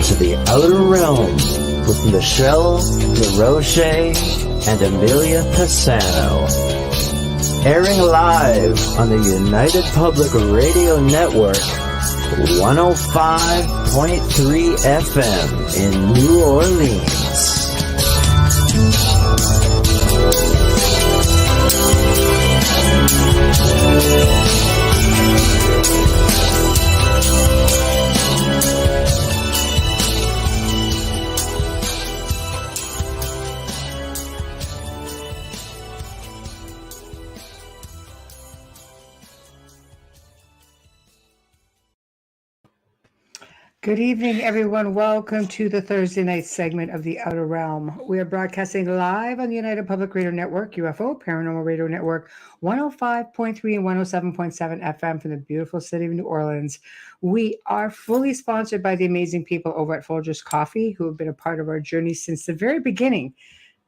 to the Outer Realm with Michelle DeRoche and Amelia Pisano. Airing live on the United Public Radio Network, 105.3 FM in New Orleans. Good evening, everyone. Welcome to the Thursday night segment of The Outer Realm. We are broadcasting live on the United Public Radio Network, UFO, Paranormal Radio Network, 105.3 and 107.7 FM from the beautiful city of New Orleans. We are fully sponsored by the amazing people over at Folgers Coffee, who have been a part of our journey since the very beginning.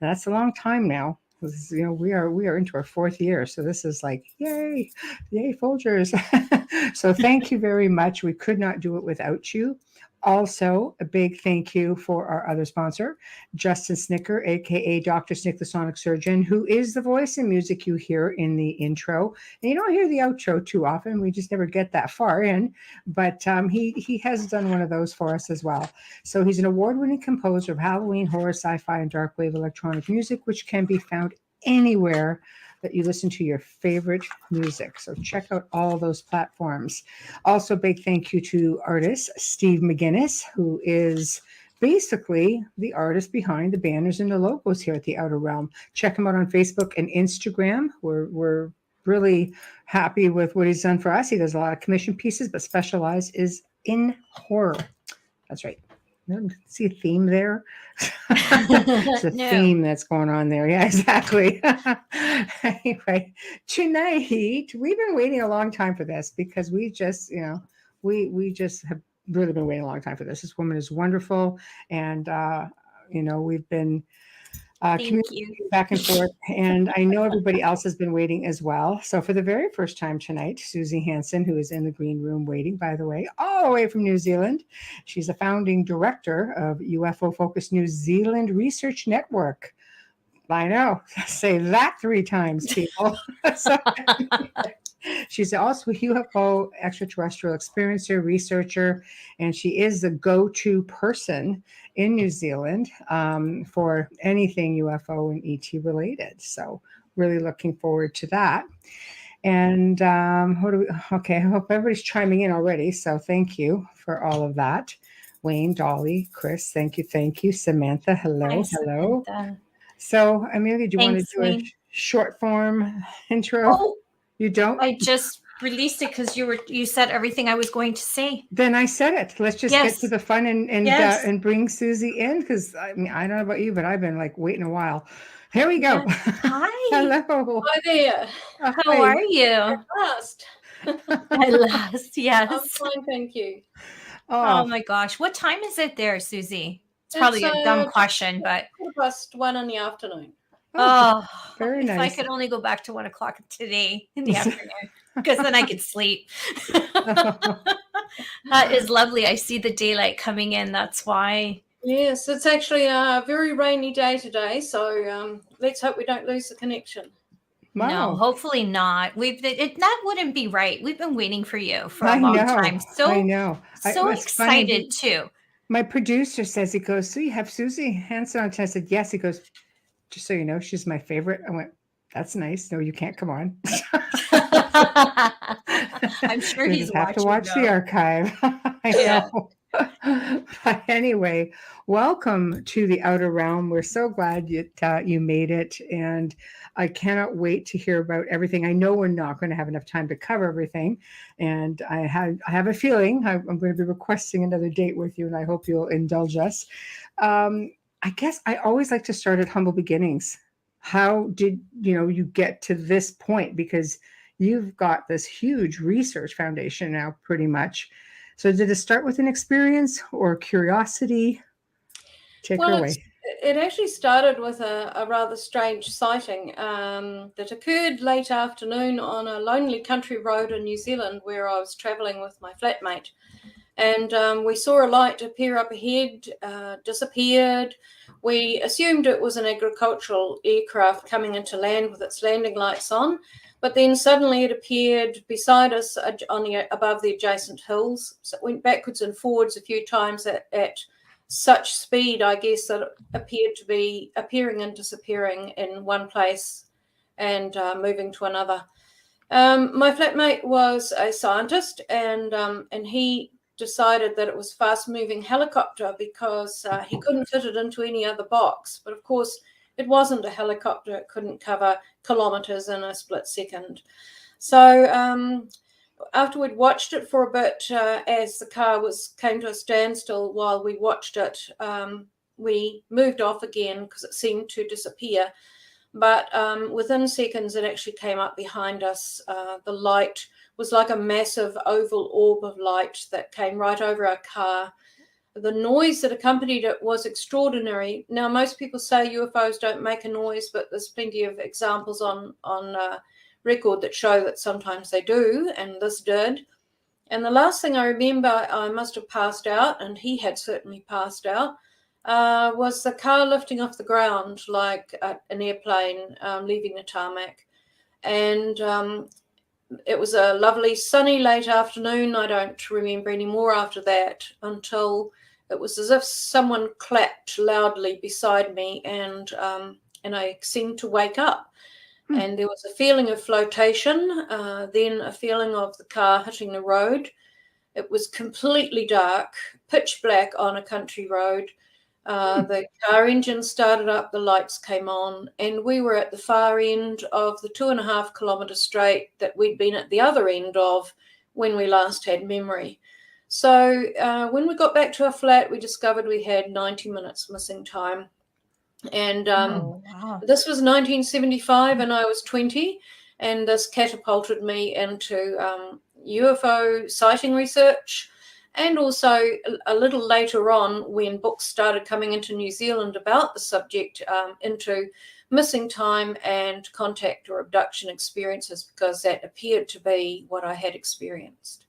And that's a long time now. We are into our fourth year, so this is like yay Folgers. So thank you very much. We could not do it without you. Also, a big thank you for our other sponsor, Justin Snicker, aka Dr. Snick, the Sonic Surgeon, who is the voice and music you hear in the intro. And you don't hear the outro too often. We just never get that far in, but he has done one of those for us as well. So he's an award-winning composer of Halloween, horror, sci-fi, and dark wave electronic music, which can be found anywhere that you listen to your favorite music. So check out all those platforms. Also, big thank you to artist Steve McGinnis, who is basically the artist behind the banners and the logos here at the Outer Realm. Check him out on Facebook and Instagram. We're really happy with what he's done for us. He does a lot of commission pieces, but specialized is in horror. That's right. See a theme there? It's a theme that's going on there. Yeah, exactly. Anyway, tonight, we've been waiting a long time for this because we just have really been waiting a long time for this. This woman is wonderful. And, we've been communicating back and forth. And I know everybody else has been waiting as well. So for the very first time tonight, Suzy Hansen, who is in the green room waiting, by the way, all the way from New Zealand. She's a founding director of UFOFOCUS New Zealand Research Network. I know. Say that 3 times, people. She's also a UFO extraterrestrial experiencer, researcher, and she is the go-to person in New Zealand for anything UFO and ET related. So really looking forward to that. And I hope everybody's chiming in already. So thank you for all of that. Wayne, Dolly, Chris, thank you. Samantha, hello. Hi, hello. Samantha. So Amelia, do you want to do a short form intro? Oh, you don't? I just released it because you said everything I was going to say. Then I said it. Let's just get to the fun and bring Suzy in, because I don't know about you, but I've been like waiting a while. Here we go. Yes. Hi. Hello. Hi there. How are you? At last. At last, yes. I'm fine, thank you. Oh my gosh. What time is it there, Suzy? It's probably a dumb question, but 1:15 in the afternoon. Oh, very if nice. I could only go back to 1 o'clock today in the afternoon, because then I could sleep. That is lovely. I see the daylight coming in. That's why. Yes, it's actually a very rainy day today, so let's hope we don't lose the connection. Wow. No, hopefully not. That wouldn't be right. We've been waiting for you for a long time. So I know. So excited too. My producer says, he goes, so you have Suzy Hansen on? I said, yes. He goes, just so you know, she's my favorite. I went, that's nice. No, you can't come on. I'm sure he's have to watch the archive. I know. But anyway, welcome to the Outer Realm. We're so glad you made it, and I cannot wait to hear about everything. I know we're not going to have enough time to cover everything, and I have a feeling I'm going to be requesting another date with you, and I hope you'll indulge us. I guess I always like to start at humble beginnings. How did you get to this point? Because you've got this huge research foundation now, pretty much. So did it start with an experience or curiosity? Take her away. It actually started with a rather strange sighting that occurred late afternoon on a lonely country road in New Zealand, where I was traveling with my flatmate. And we saw a light appear up ahead, disappeared. We assumed it was an agricultural aircraft coming into land with its landing lights on, but then suddenly it appeared beside us above the adjacent hills. So it went backwards and forwards a few times at such speed, I guess, that it appeared to be appearing and disappearing in one place and moving to another. My flatmate was a scientist, and he decided that it was fast-moving helicopter because he couldn't fit it into any other box. But of course, it wasn't a helicopter. It couldn't cover kilometres in a split second. So after we'd watched it for a bit, as the car came to a standstill while we watched it, we moved off again because it seemed to disappear. But within seconds, it actually came up behind us. The light was like a massive oval orb of light that came right over our car. The noise that accompanied it was extraordinary. Now, most people say UFOs don't make a noise, but there's plenty of examples on record that show that sometimes they do, and this did. And the last thing I remember, I must have passed out, and he had certainly passed out, was the car lifting off the ground like an airplane leaving the tarmac. And it was a lovely sunny late afternoon. I don't remember any more after that until it was as if someone clapped loudly beside me, and I seemed to wake up. And there was a feeling of flotation, then a feeling of the car hitting the road. It was completely dark, pitch black on a country road. The car engine started up, the lights came on, and we were at the far end of the 2.5 kilometre straight that we'd been at the other end of when we last had memory. So when we got back to our flat, we discovered we had 90 minutes missing time. And this was 1975 and I was 20, and this catapulted me into UFO sighting research. And also a little later on, when books started coming into New Zealand about the subject, into missing time and contact or abduction experiences, because that appeared to be what I had experienced.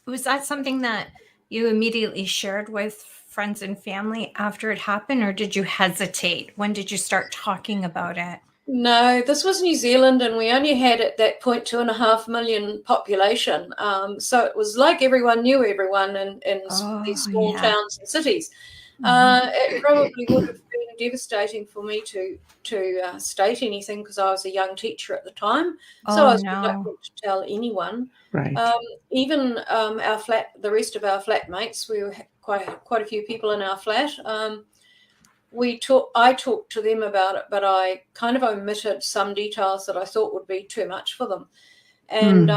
Was that something that you immediately shared with friends and family after it happened, or did you hesitate? When did you start talking about it? No, this was New Zealand, and we only had at that point 2.5 million population. So it was like everyone knew everyone in these small towns and cities. It probably would have been devastating for me to state anything because I was a young teacher at the time. So I was reluctant to tell anyone. Right. Even the rest of our flatmates, we were quite a few people in our flat. I talked to them about it, but I kind of omitted some details that I thought would be too much for them. And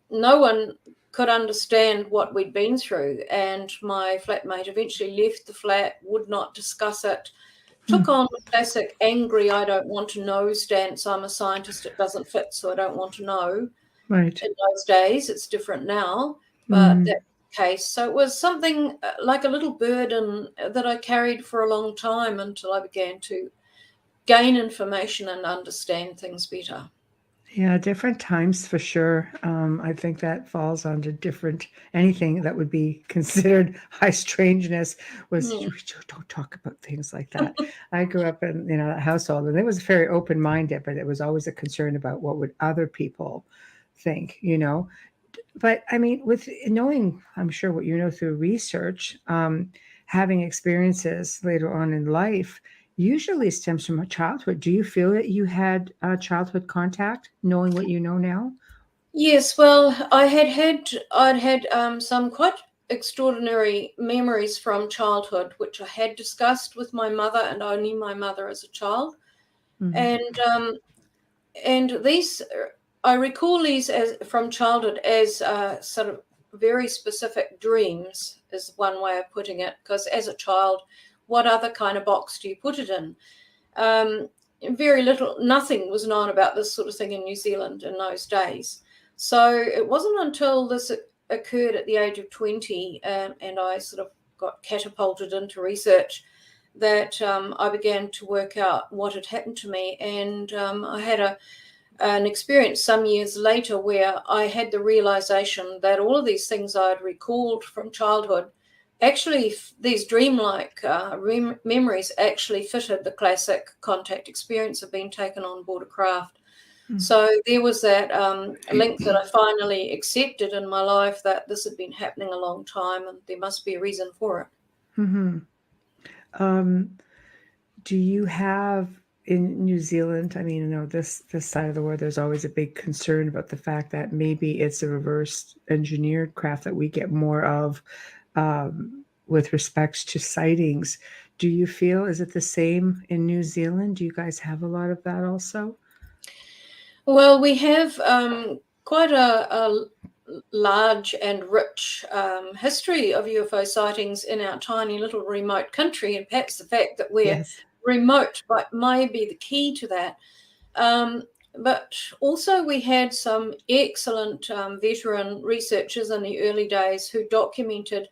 no one could understand what we'd been through. And my flatmate eventually left the flat, would not discuss it, took on the classic angry, I don't want to know stance. I'm a scientist, it doesn't fit, so I don't want to know. Right. In those days, it's different now, but that case. So it was something like a little burden that I carried for a long time until I began to gain information and understand things better. Yeah, different times for sure. I think that falls under anything that would be considered high strangeness was don't talk about things like that. I grew up in a household, and it was very open-minded, but it was always a concern about what would other people think, But I mean, with knowing, I'm sure what you know through research, having experiences later on in life usually stems from childhood. Do you feel that you had childhood contact, knowing what you know now? Yes, well, I'd had some quite extraordinary memories from childhood, which I had discussed with my mother and only my mother as a child, and these. I recall these from childhood as sort of very specific dreams, is one way of putting it, because as a child, what other kind of box do you put it in? Nothing was known about this sort of thing in New Zealand in those days. So it wasn't until this occurred at the age of 20 and I sort of got catapulted into research that I began to work out what had happened to me. And I had an experience some years later where I had the realization that all of these things I'd recalled from childhood, actually these dreamlike memories actually fitted the classic contact experience of being taken on board a craft. So there was that link that I finally accepted in my life, that this had been happening a long time and there must be a reason for it. Mm-hmm. Do you have in New Zealand, I mean, you know, this side of the world, there's always a big concern about the fact that maybe it's a reverse engineered craft that we get more of with respects to sightings. Do you feel, is it the same in New Zealand? Do you guys have a lot of that also? Well, we have quite a large and rich history of UFO sightings in our tiny little remote country, and perhaps the fact that we're remote might be the key to that. But also we had some excellent veteran researchers in the early days who documented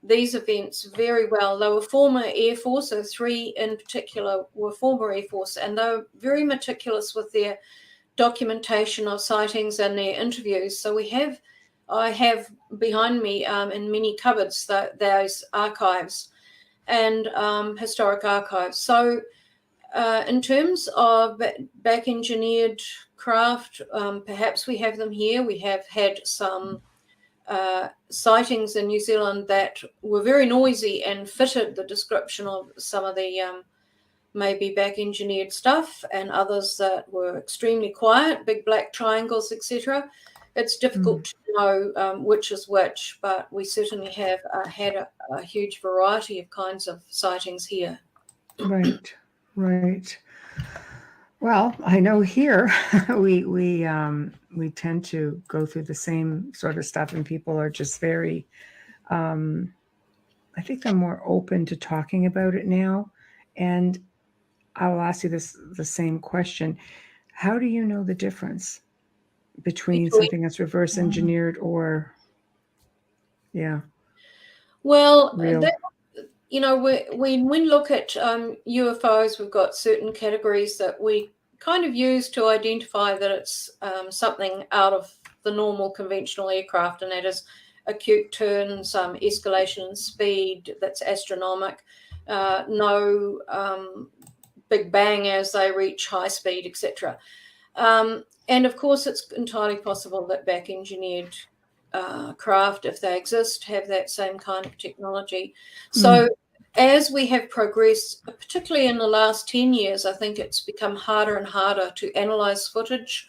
these events very well. They were former Air Force, so 3 in particular were former Air Force, and they were very meticulous with their documentation of sightings and their interviews. So I have behind me in many cupboards those archives and historic archives. So in terms of back engineered craft, perhaps we have them here. We have had some sightings in New Zealand that were very noisy and fitted the description of some of the maybe back engineered stuff, and others that were extremely quiet, big black triangles, etc. It's difficult to know which is which, but we certainly have had a huge variety of kinds of sightings here. Right. Well, I know here we tend to go through the same sort of stuff, and people are just very, I think they're more open to talking about it now. And I'll ask you the same question. How do you know the difference between something that's reverse engineered or, well, real? When we look at UFOs, we've got certain categories that we kind of use to identify that it's something out of the normal conventional aircraft, and that is acute turns, escalation in speed that's astronomical, no big bang as they reach high speed, etc. And of course, it's entirely possible that back engineered craft, if they exist, have that same kind of technology. So as we have progressed, particularly in the last 10 years, I think it's become harder and harder to analyze footage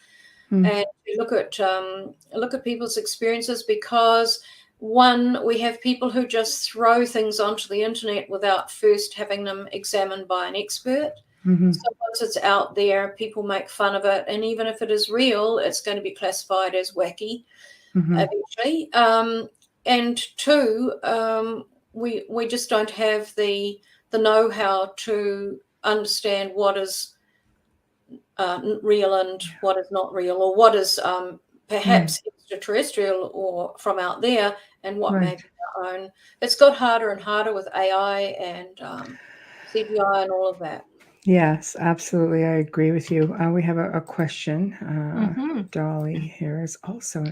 and to look at people's experiences, because one, we have people who just throw things onto the internet without first having them examined by an expert. So once it's out there, people make fun of it, and even if it is real, it's going to be classified as wacky eventually. And two, we just don't have the know-how to understand what is real and what is not real, or what is perhaps extraterrestrial or from out there, and what may be our own. It's got harder and harder with AI and CGI and all of that. Yes, absolutely. I agree with you. We have a question. Dolly here is also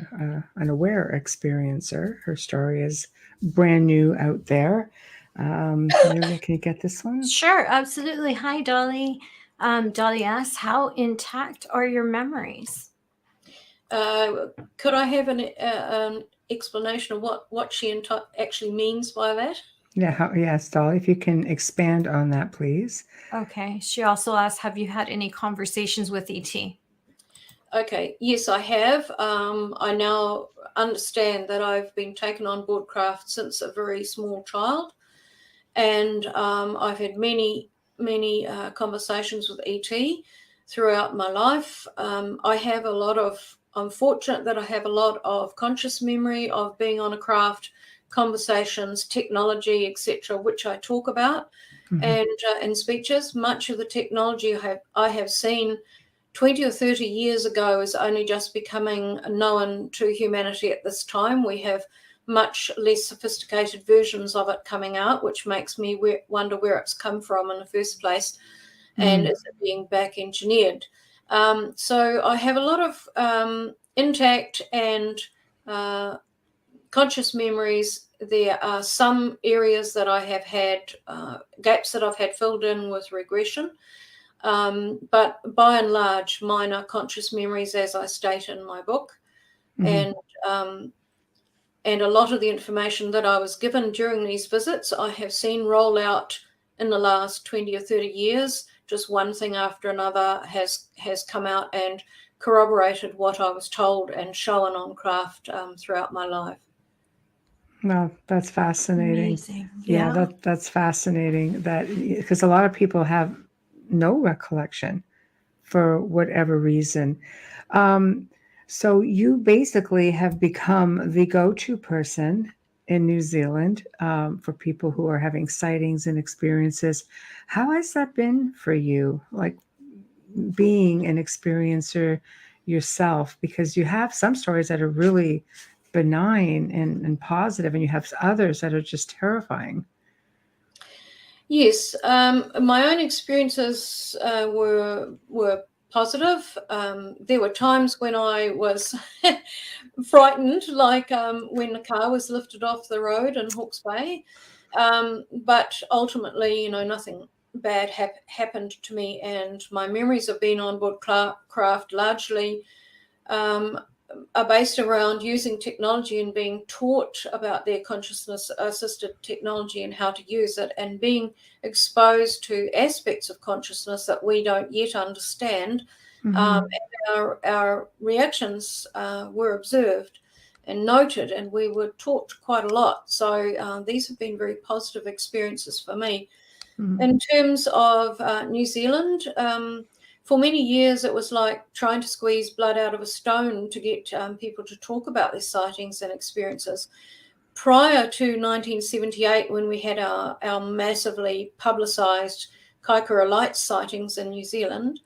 an aware experiencer. Her story is brand new out there. Amelia, can you get this one? Sure, absolutely. Hi, Dolly. Dolly asks, how intact are your memories? Could I have an explanation of what she actually means by that? Yes, Dolly, if you can expand on that, please. Okay. She also asked, have you had any conversations with ET? Okay. Yes, I have. I now understand that I've been taken on board craft since a very small child, and I've had many conversations with ET throughout my life. I'm fortunate that I have a lot of conscious memory of being on a craft, conversations, technology, etc., which I talk about, and in speeches. Much of the technology I have seen 20 or 30 years ago is only just becoming known to humanity at this time. We have much less sophisticated versions of it coming out, which makes me wonder where it's come from in the first place, and is it being back engineered? So I have a lot of intact and conscious memories. There are some areas that I have had, gaps that I've had filled in with regression. But by and large, mine are conscious memories, as I state in my book. Mm-hmm. And a lot of the information that I was given during these visits, I have seen roll out in the last 20 or 30 years. Just one thing after another has come out and corroborated what I was told and shown on craft throughout my life. Well, that's fascinating. Amazing. Yeah, that's fascinating. That because a lot of people have no recollection for whatever reason. So you basically have become the go-to person in New Zealand for people who are having sightings and experiences. How has that been for you? Like being an experiencer yourself, because you have some stories that are really benign and positive, and you have others that are just terrifying. Yes, my own experiences were positive. There were times when I was frightened, like when the car was lifted off the road in Hawke's Bay. But ultimately, nothing bad happened to me, and my memories of being on board craft largely are based around using technology and being taught about their consciousness-assisted technology and how to use it, and being exposed to aspects of consciousness that we don't yet understand. And our reactions were observed and noted, and we were taught quite a lot. So these have been very positive experiences for me. In terms of New Zealand, for many years, it was like trying to squeeze blood out of a stone to get people to talk about their sightings and experiences. Prior to 1978, when we had our massively publicised Kaikoura light sightings in New Zealand,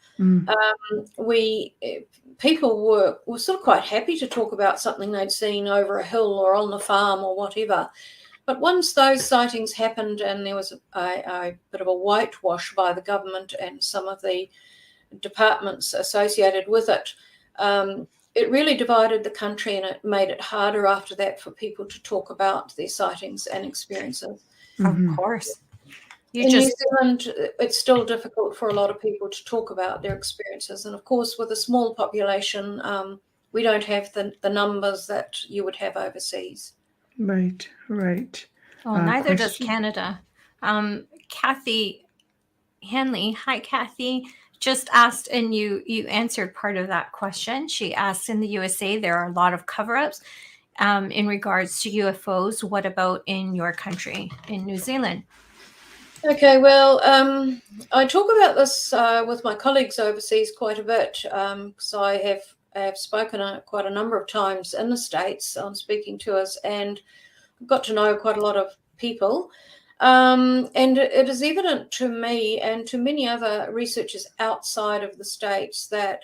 people were sort of quite happy to talk about something they'd seen over a hill or on the farm or whatever. But once those sightings happened and there was a bit of a whitewash by the government and some of the departments associated with it, it really divided the country, and it made it harder after that for people to talk about their sightings and experiences. Of course. In New Zealand, it's still difficult for a lot of people to talk about their experiences. And of course, with a small population, we don't have the numbers that you would have overseas. Right. Well, neither does Canada. Kathy Hanley, hi Kathy, just asked, and you answered part of that question. She asked, in the USA there are a lot of cover-ups in regards to UFOs. What about in your country, in New Zealand? Okay, well, I talk about this with my colleagues overseas quite a bit, because I have spoken quite a number of times in the States on speaking tours, and got to know quite a lot of people. And it is evident to me and to many other researchers outside of the States that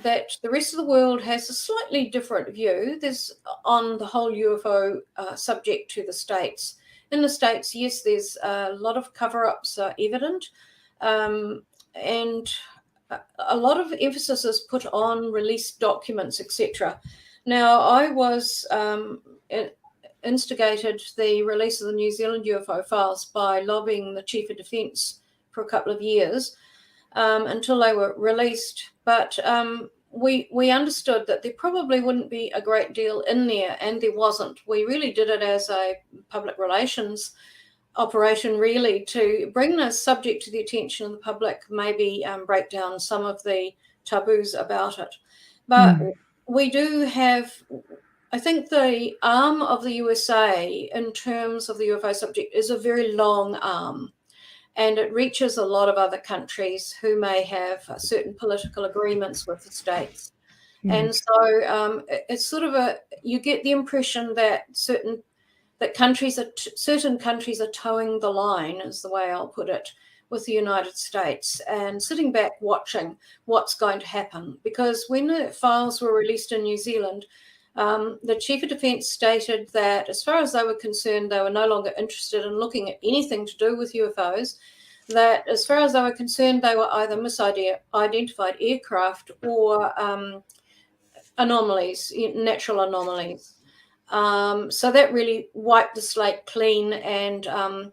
that the rest of the world has a slightly different view. There's on the whole UFO subject to the States. In the States, yes, there's a lot of cover-ups evident, and a lot of emphasis is put on released documents, etc. Now, I was instigated the release of the New Zealand UFO files by lobbying the Chief of Defence for a couple of years until they were released. But we understood that there probably wouldn't be a great deal in there, and there wasn't. We really did it as a public relations operation, really, to bring this subject to the attention of the public, maybe break down some of the taboos about it. But we do have, I think the arm of the USA in terms of the UFO subject is a very long arm, and it reaches a lot of other countries who may have certain political agreements with the States. And so it's sort of you get the impression that certain countries are towing the line, is the way I'll put it, with the United States, and sitting back watching what's going to happen. Because when the files were released in New Zealand, the Chief of Defence stated that as far as they were concerned, they were no longer interested in looking at anything to do with UFOs. that as far as they were concerned, they were either misidentified aircraft or anomalies, natural anomalies. So that really wiped the slate clean and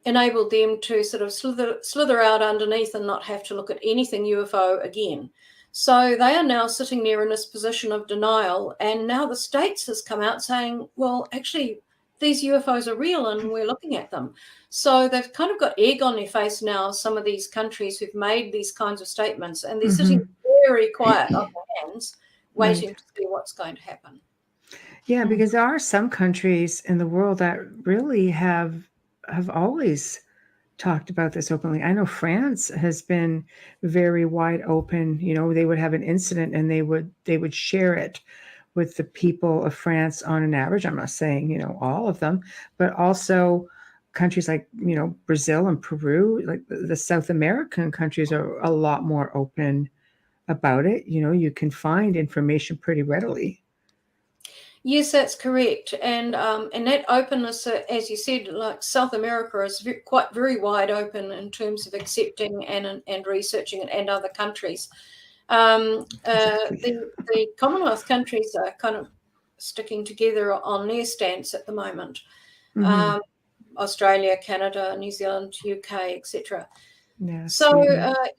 enabled them to sort of slither out underneath and not have to look at anything UFO again. So they are now sitting there in this position of denial, and now the States has come out saying, well, actually, these UFOs are real and we're looking at them. So they've kind of got egg on their face now, some of these countries who've made these kinds of statements, and they're sitting very quiet on their hands, waiting to see what's going to happen. Yeah, because there are some countries in the world that really have always talked about this openly. I know France has been very wide open. You know, they would have an incident and they would share it with the people of France on an average. I'm not saying, you know, all of them, but also countries like, you know, Brazil and Peru, like the South American countries are a lot more open about it. You know, you can find information pretty readily. Yes, that's correct. And that openness, as you said, like South America is very wide open in terms of accepting and researching it, and other countries. The Commonwealth countries are kind of sticking together on their stance at the moment. Australia, Canada, New Zealand, UK, etc. Yeah, so,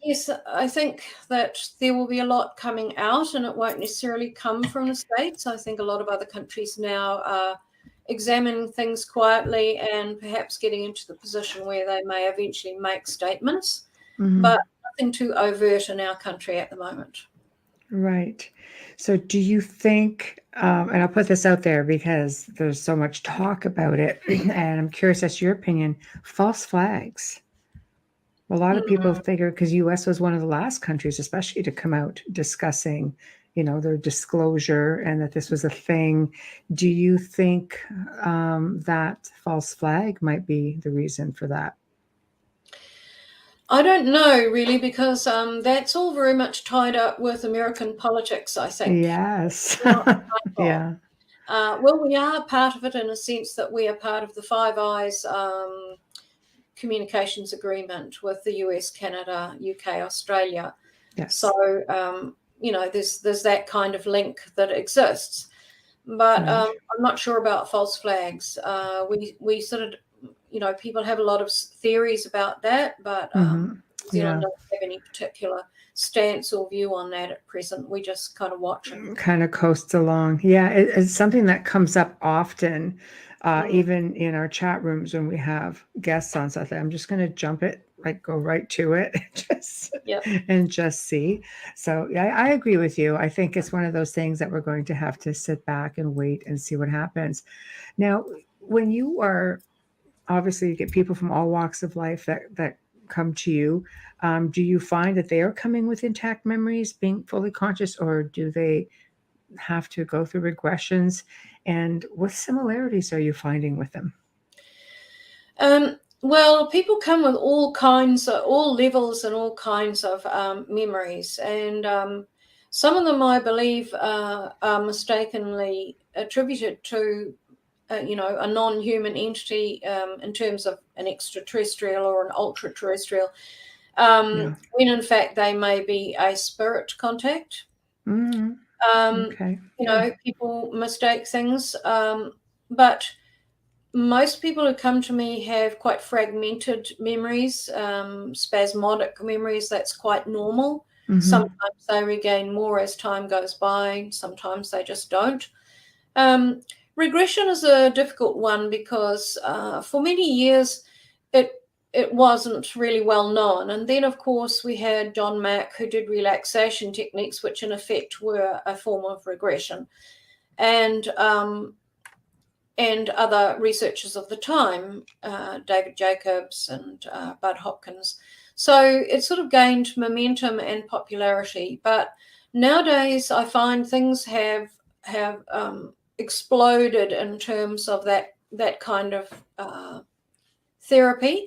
yes, I think that there will be a lot coming out, and it won't necessarily come from the States. I think a lot of other countries now are examining things quietly and perhaps getting into the position where they may eventually make statements, but nothing too overt in our country at the moment. Right. So do you think, and I'll put this out there because there's so much talk about it, and I'm curious as to your opinion, false flags. A lot of people figure, because U.S. was one of the last countries, especially, to come out discussing, you know, their disclosure and that this was a thing. Do you think that false flag might be the reason for that? I don't know, really, because that's all very much tied up with American politics, I think. Yes. Yeah. Well, we are part of it in a sense that we are part of the Five Eyes communications agreement with the US, Canada, UK, Australia. Yes. So, you know, there's that kind of link that exists. But I'm not sure about false flags. We sort of, you know, people have a lot of theories about that, but New Zealand doesn't have any particular stance or view on that at present. We just kind of watch it. Kind of coast along. Yeah, it's something that comes up often, even in our chat rooms when we have guests on something. I'm just going to jump it, like go right to it, and just see. So yeah, I agree with you. I think it's one of those things that we're going to have to sit back and wait and see what happens. Now, when you are, obviously you get people from all walks of life that come to you. Do you find that they are coming with intact memories, being fully conscious, or do they have to go through regressions? And what similarities are you finding with them? Well, people come with all levels and all kinds of memories. And some of them, I believe, are mistakenly attributed to you know, a non-human entity in terms of an extraterrestrial or an ultra-terrestrial, when in fact they may be a spirit contact. You know, people mistake things, but most people who come to me have quite fragmented memories, spasmodic memories. That's quite normal. Sometimes they regain more as time goes by. Sometimes they just don't. Regression is a difficult one because for many years it wasn't really well known. And then, of course, we had John Mack, who did relaxation techniques, which in effect were a form of regression, and other researchers of the time, David Jacobs and Bud Hopkins. So it sort of gained momentum and popularity. But nowadays, I find things have exploded in terms of that kind of therapy.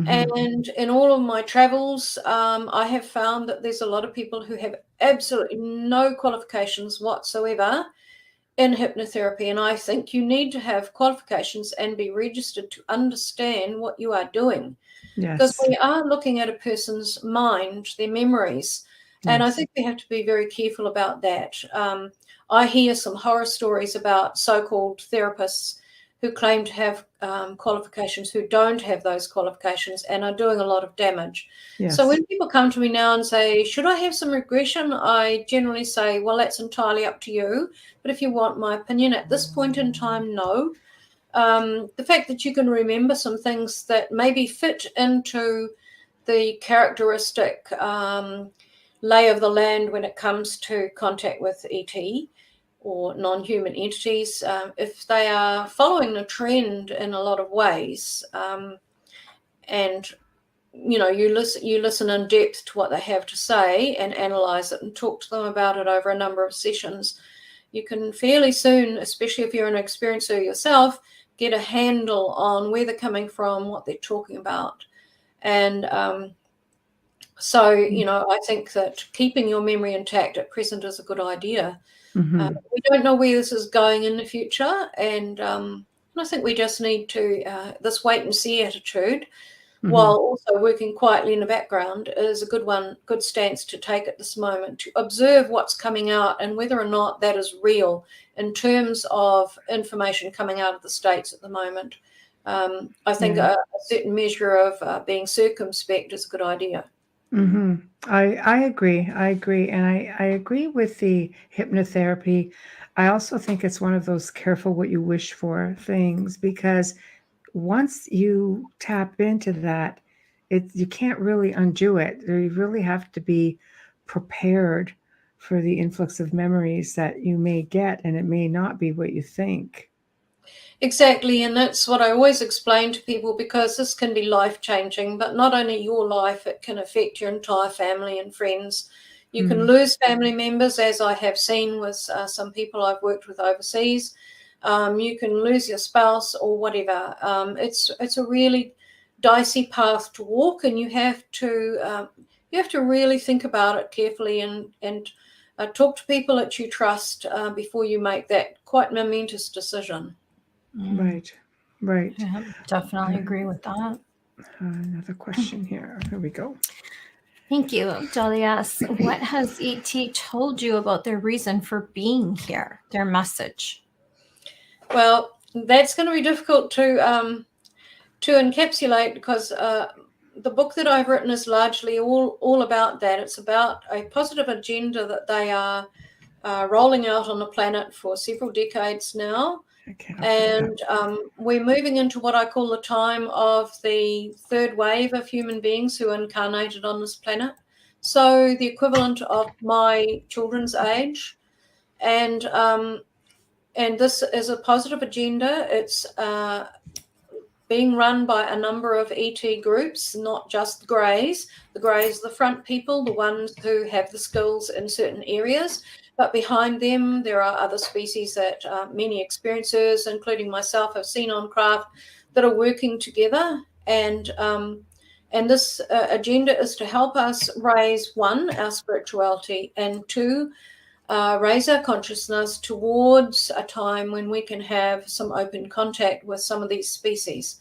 And in all of my travels, I have found that there's a lot of people who have absolutely no qualifications whatsoever in hypnotherapy, and I think you need to have qualifications and be registered to understand what you are doing. Because Yes. we are looking at a person's mind, their memories, and I think we have to be very careful about that. I hear some horror stories about so-called therapists who claim to have qualifications who don't have those qualifications and are doing a lot of damage. Yes. So when people come to me now and say, should I have some regression? I generally say, well, that's entirely up to you. But if you want my opinion at this point in time, no. The fact that you can remember some things that maybe fit into the characteristic lay of the land when it comes to contact with ET or non-human entities, if they are following a trend in a lot of ways, and you listen in depth to what they have to say and analyze it and talk to them about it over a number of sessions, you can fairly soon, especially if you're an experiencer yourself, get a handle on where they're coming from, what they're talking about. And so, I think that keeping your memory intact at present is a good idea. We don't know where this is going in the future, and I think we just need to, this wait and see attitude, while also working quietly in the background, is a good stance to take at this moment, to observe what's coming out and whether or not that is real in terms of information coming out of the States at the moment. I think a certain measure of being circumspect is a good idea. I agree. And I agree with the hypnotherapy. I also think it's one of those careful what you wish for things, because once you tap into that, you can't really undo it. You really have to be prepared for the influx of memories that you may get, and it may not be what you think. Exactly, and that's what I always explain to people, because this can be life-changing, but not only your life, it can affect your entire family and friends. You can lose family members, as I have seen with some people I've worked with overseas. You can lose your spouse or whatever. It's a really dicey path to walk, and you have to really think about it carefully and talk to people that you trust before you make that quite momentous decision. Right. Yeah, definitely agree with that. Another question here. Here we go. Thank you. Dolly asks, what has ET told you about their reason for being here, their message? Well, that's going to be difficult to encapsulate, because the book that I've written is largely all about that. It's about a positive agenda that they are rolling out on the planet for several decades now. And we're moving into what I call the time of the third wave of human beings who incarnated on this planet. So the equivalent of my children's age. And this is a positive agenda. It's being run by a number of ET groups, not just the Greys. The Greys are the front people, the ones who have the skills in certain areas. But behind them, there are other species that many experiencers, including myself, have seen on craft that are working together. And this agenda is to help us raise, one, our spirituality, and two, raise our consciousness towards a time when we can have some open contact with some of these species.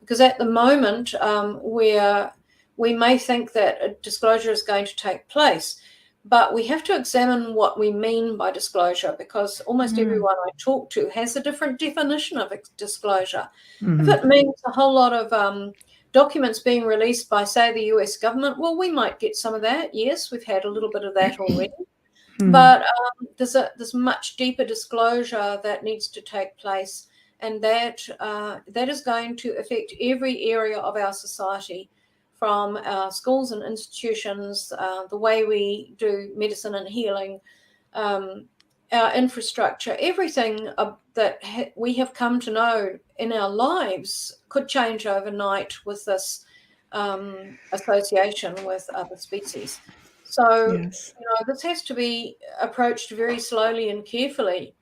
Because at the moment, we may think that a disclosure is going to take place, but we have to examine what we mean by disclosure, because almost everyone I talk to has a different definition of disclosure. If it means a whole lot of documents being released by, say, the US government, well, we might get some of that. Yes, we've had a little bit of that already. But there's much deeper disclosure that needs to take place, and that is going to affect every area of our society, from our schools and institutions, the way we do medicine and healing, our infrastructure, everything that we have come to know in our lives could change overnight with this association with other species. So, this has to be approached very slowly and carefully.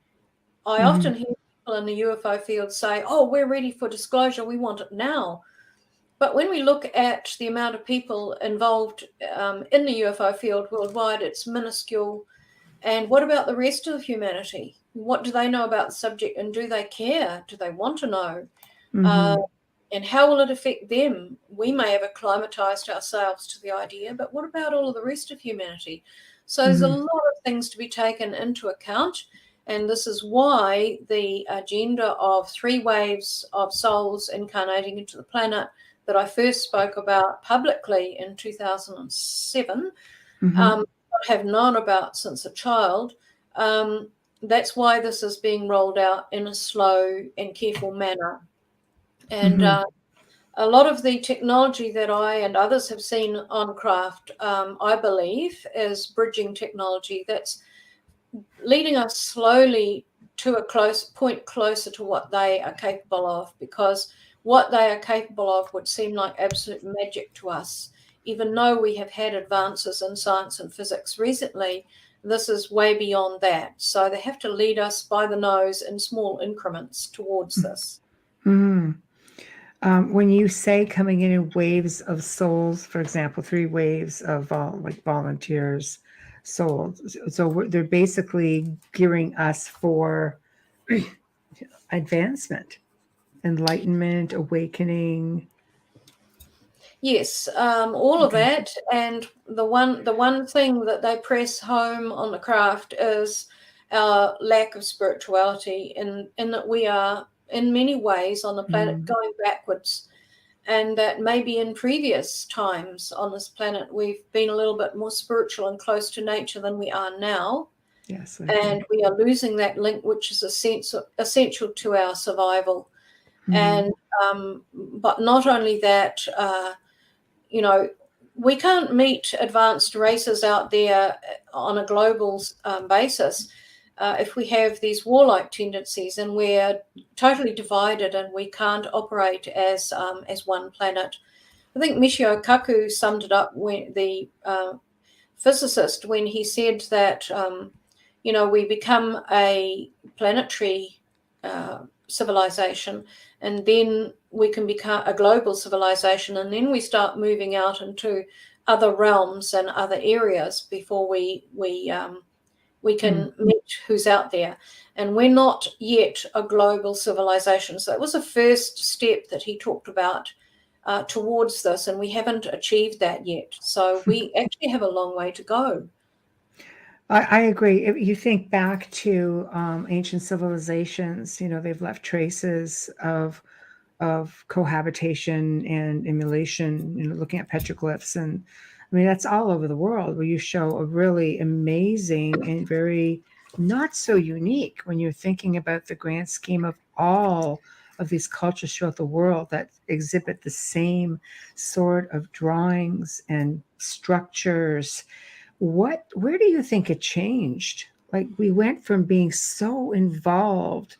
I often hear people in the UFO field say, oh, we're ready for disclosure, we want it now. But when we look at the amount of people involved in the UFO field worldwide, it's minuscule. And what about the rest of humanity? What do they know about the subject, and do they care? Do they want to know? Mm-hmm. And how will it affect them? We may have acclimatized ourselves to the idea, but what about all of the rest of humanity? So there's a lot of things to be taken into account, and this is why the agenda of 3 waves of souls incarnating into the planet that I first spoke about publicly in 2007, I have known about since a child. That's why this is being rolled out in a slow and careful manner. And a lot of the technology that I and others have seen on craft, I believe, is bridging technology that's leading us slowly to a point closer to what they are capable of, because what they are capable of would seem like absolute magic to us. Even though we have had advances in science and physics recently, this is way beyond that. So they have to lead us by the nose in small increments towards this. When you say coming in waves of souls, for example, 3 waves of like volunteers, souls, so they're basically gearing us for advancement, enlightenment, awakening. Yes, all of that. And the one thing that they press home on the craft is our lack of spirituality, in that we are in many ways on the planet going backwards, and that maybe in previous times on this planet we've been a little bit more spiritual and close to nature than we are now. Yes, and we are losing that link, which is essential to our survival. And but not only that, we can't meet advanced races out there on a global basis if we have these warlike tendencies, and we're totally divided and we can't operate as one planet. I think Michio Kaku summed it up, when the physicist, when he said that we become a planetary civilization, and then we can become a global civilization, and then we start moving out into other realms and other areas before we can meet who's out there. And we're not yet a global civilization. So it was a first step that he talked about towards this, and we haven't achieved that yet. So we actually have a long way to go. I agree. If you think back to ancient civilizations, they've left traces of cohabitation and emulation, looking at petroglyphs. And I mean, that's all over the world, where you show a really amazing and very not so unique, when you're thinking about the grand scheme of all of these cultures throughout the world that exhibit the same sort of drawings and structures. Where do you think it changed? Like, we went from being so involved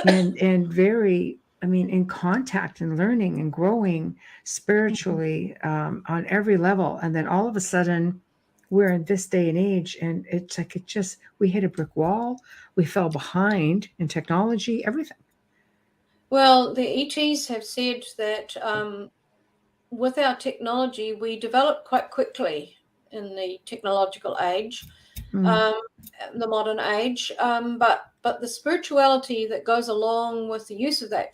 and very, in contact and learning and growing spiritually on every level. And then all of a sudden we're in this day and age, and it's like, we hit a brick wall. We fell behind in technology, everything. Well, the ETs have said that with our technology, we developed quite quickly in the technological age, the modern age, but the spirituality that goes along with the use of that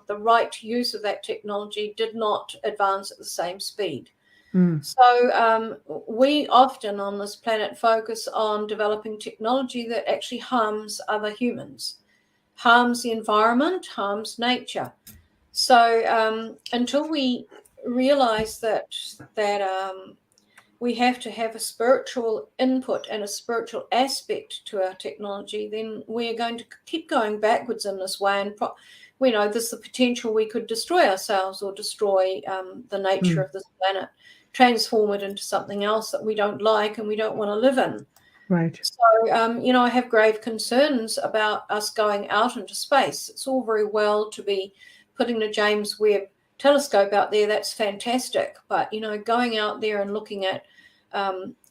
the right use of that technology, did not advance at the same speed. So we often on this planet focus on developing technology that actually harms other humans, harms the environment, harms nature. So until we realize that we have to have a spiritual input and a spiritual aspect to our technology, then we're going to keep going backwards in this way. And there's the potential we could destroy ourselves, or destroy the nature of this planet, transform it into something else that we don't like and we don't want to live in. Right. So, I have grave concerns about us going out into space. It's all very well to be putting the James Webb telescope out there. That's fantastic. But, going out there and looking at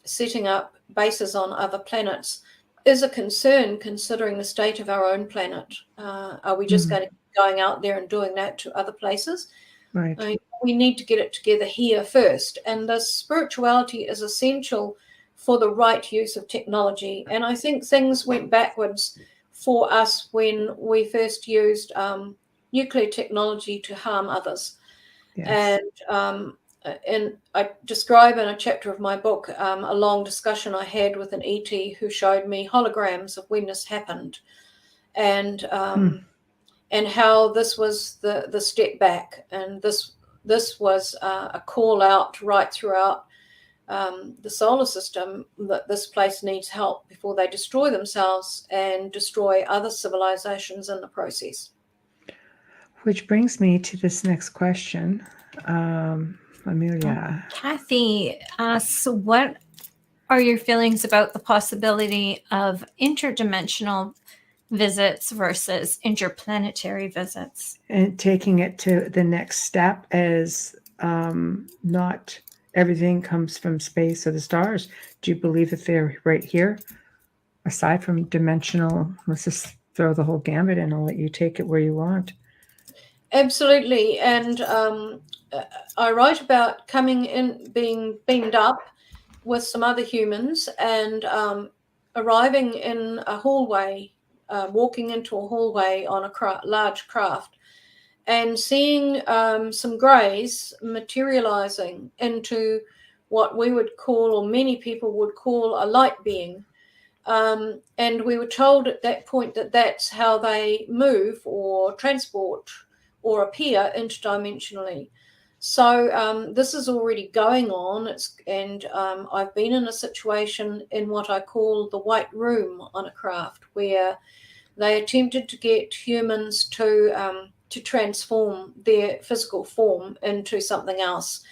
setting up bases on other planets is a concern, considering the state of our own planet. Are we just going to keep going out there and doing that to other places? Right. We need to get it together here first. And the spirituality is essential for the right use of technology. And I think things went backwards for us when we first used nuclear technology to harm others. Yes. And I describe in a chapter of my book a long discussion I had with an ET who showed me holograms of when this happened, and how this was the step back, and this was a call out right throughout the solar system that this place needs help before they destroy themselves and destroy other civilizations in the process. Which brings me to this next question. Amelia. Kathy asks, what are your feelings about the possibility of interdimensional visits versus interplanetary visits? And taking it to the next step as not everything comes from space or the stars. Do you believe that they're right here? Aside from dimensional, let's just throw the whole gambit in. I'll let you take it where you want. Absolutely. And I write about coming in, being beamed up with some other humans, and arriving in a hallway, walking into a hallway on a large craft, and seeing some greys materializing into what we would call, or many people would call, a light being. And we were told at that point that that's how they move or transport or appear interdimensionally. So this is already going on. I've been in a situation in what I call the white room on a craft, where they attempted to get humans to transform their physical form into something else.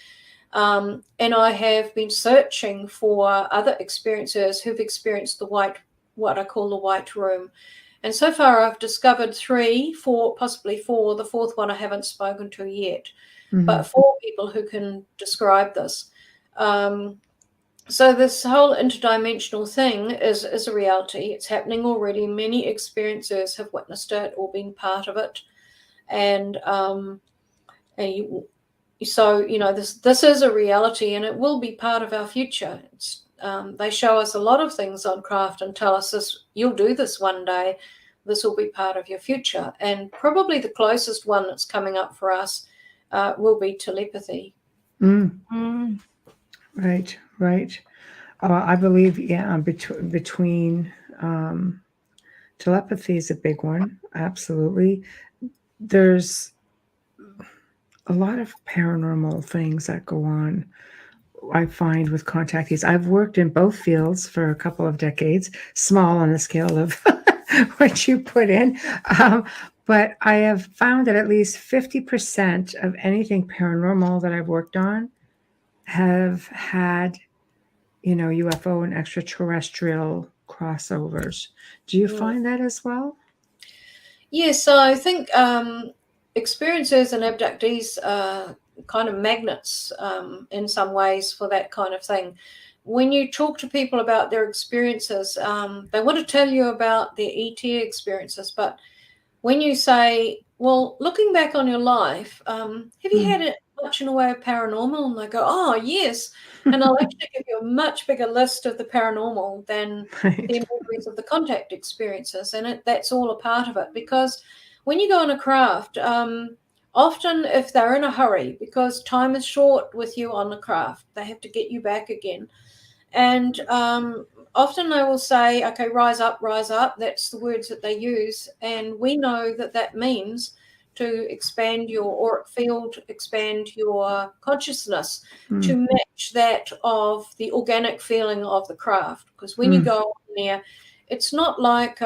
And I have been searching for other experiencers who've experienced what I call the white room. And so far I've discovered 3, 4, possibly 4. The 4th one I haven't spoken to yet, but 4 people who can describe this. So this whole interdimensional thing is a reality. It's happening already. Many experiencers have witnessed it or been part of it. And so, you know, this is a reality, and it will be part of our future. They show us a lot of things on craft and tell us this: you'll do this one day. This will be part of your future. And probably the closest one that's coming up for us will be telepathy. Right. I believe, between telepathy is a big one. Absolutely. There's a lot of paranormal things that go on, I find, with contactees. I've worked in both fields for a couple of decades, small on the scale of what you put in. But I have found that at least 50% of anything paranormal that I've worked on have had, UFO and extraterrestrial crossovers. Do you find that as well? Yes, I think experiencers and abductees are kind of magnets in some ways for that kind of thing. When you talk to people about their experiences, they want to tell you about their ET experiences, but when you say, well, looking back on your life, have you had it much in the way of paranormal? And they go, oh, yes. And I'll actually give you a much bigger list of the paranormal than the memories of the contact experiences. And that's all a part of it, because when you go on a craft, often if they're in a hurry, because time is short with you on the craft, they have to get you back again. And often they will say, okay, rise up. That's the words that they use. And we know that means to expand your auric field, expand your consciousness to match that of the organic feeling of the craft. Because when you go on there, it's not like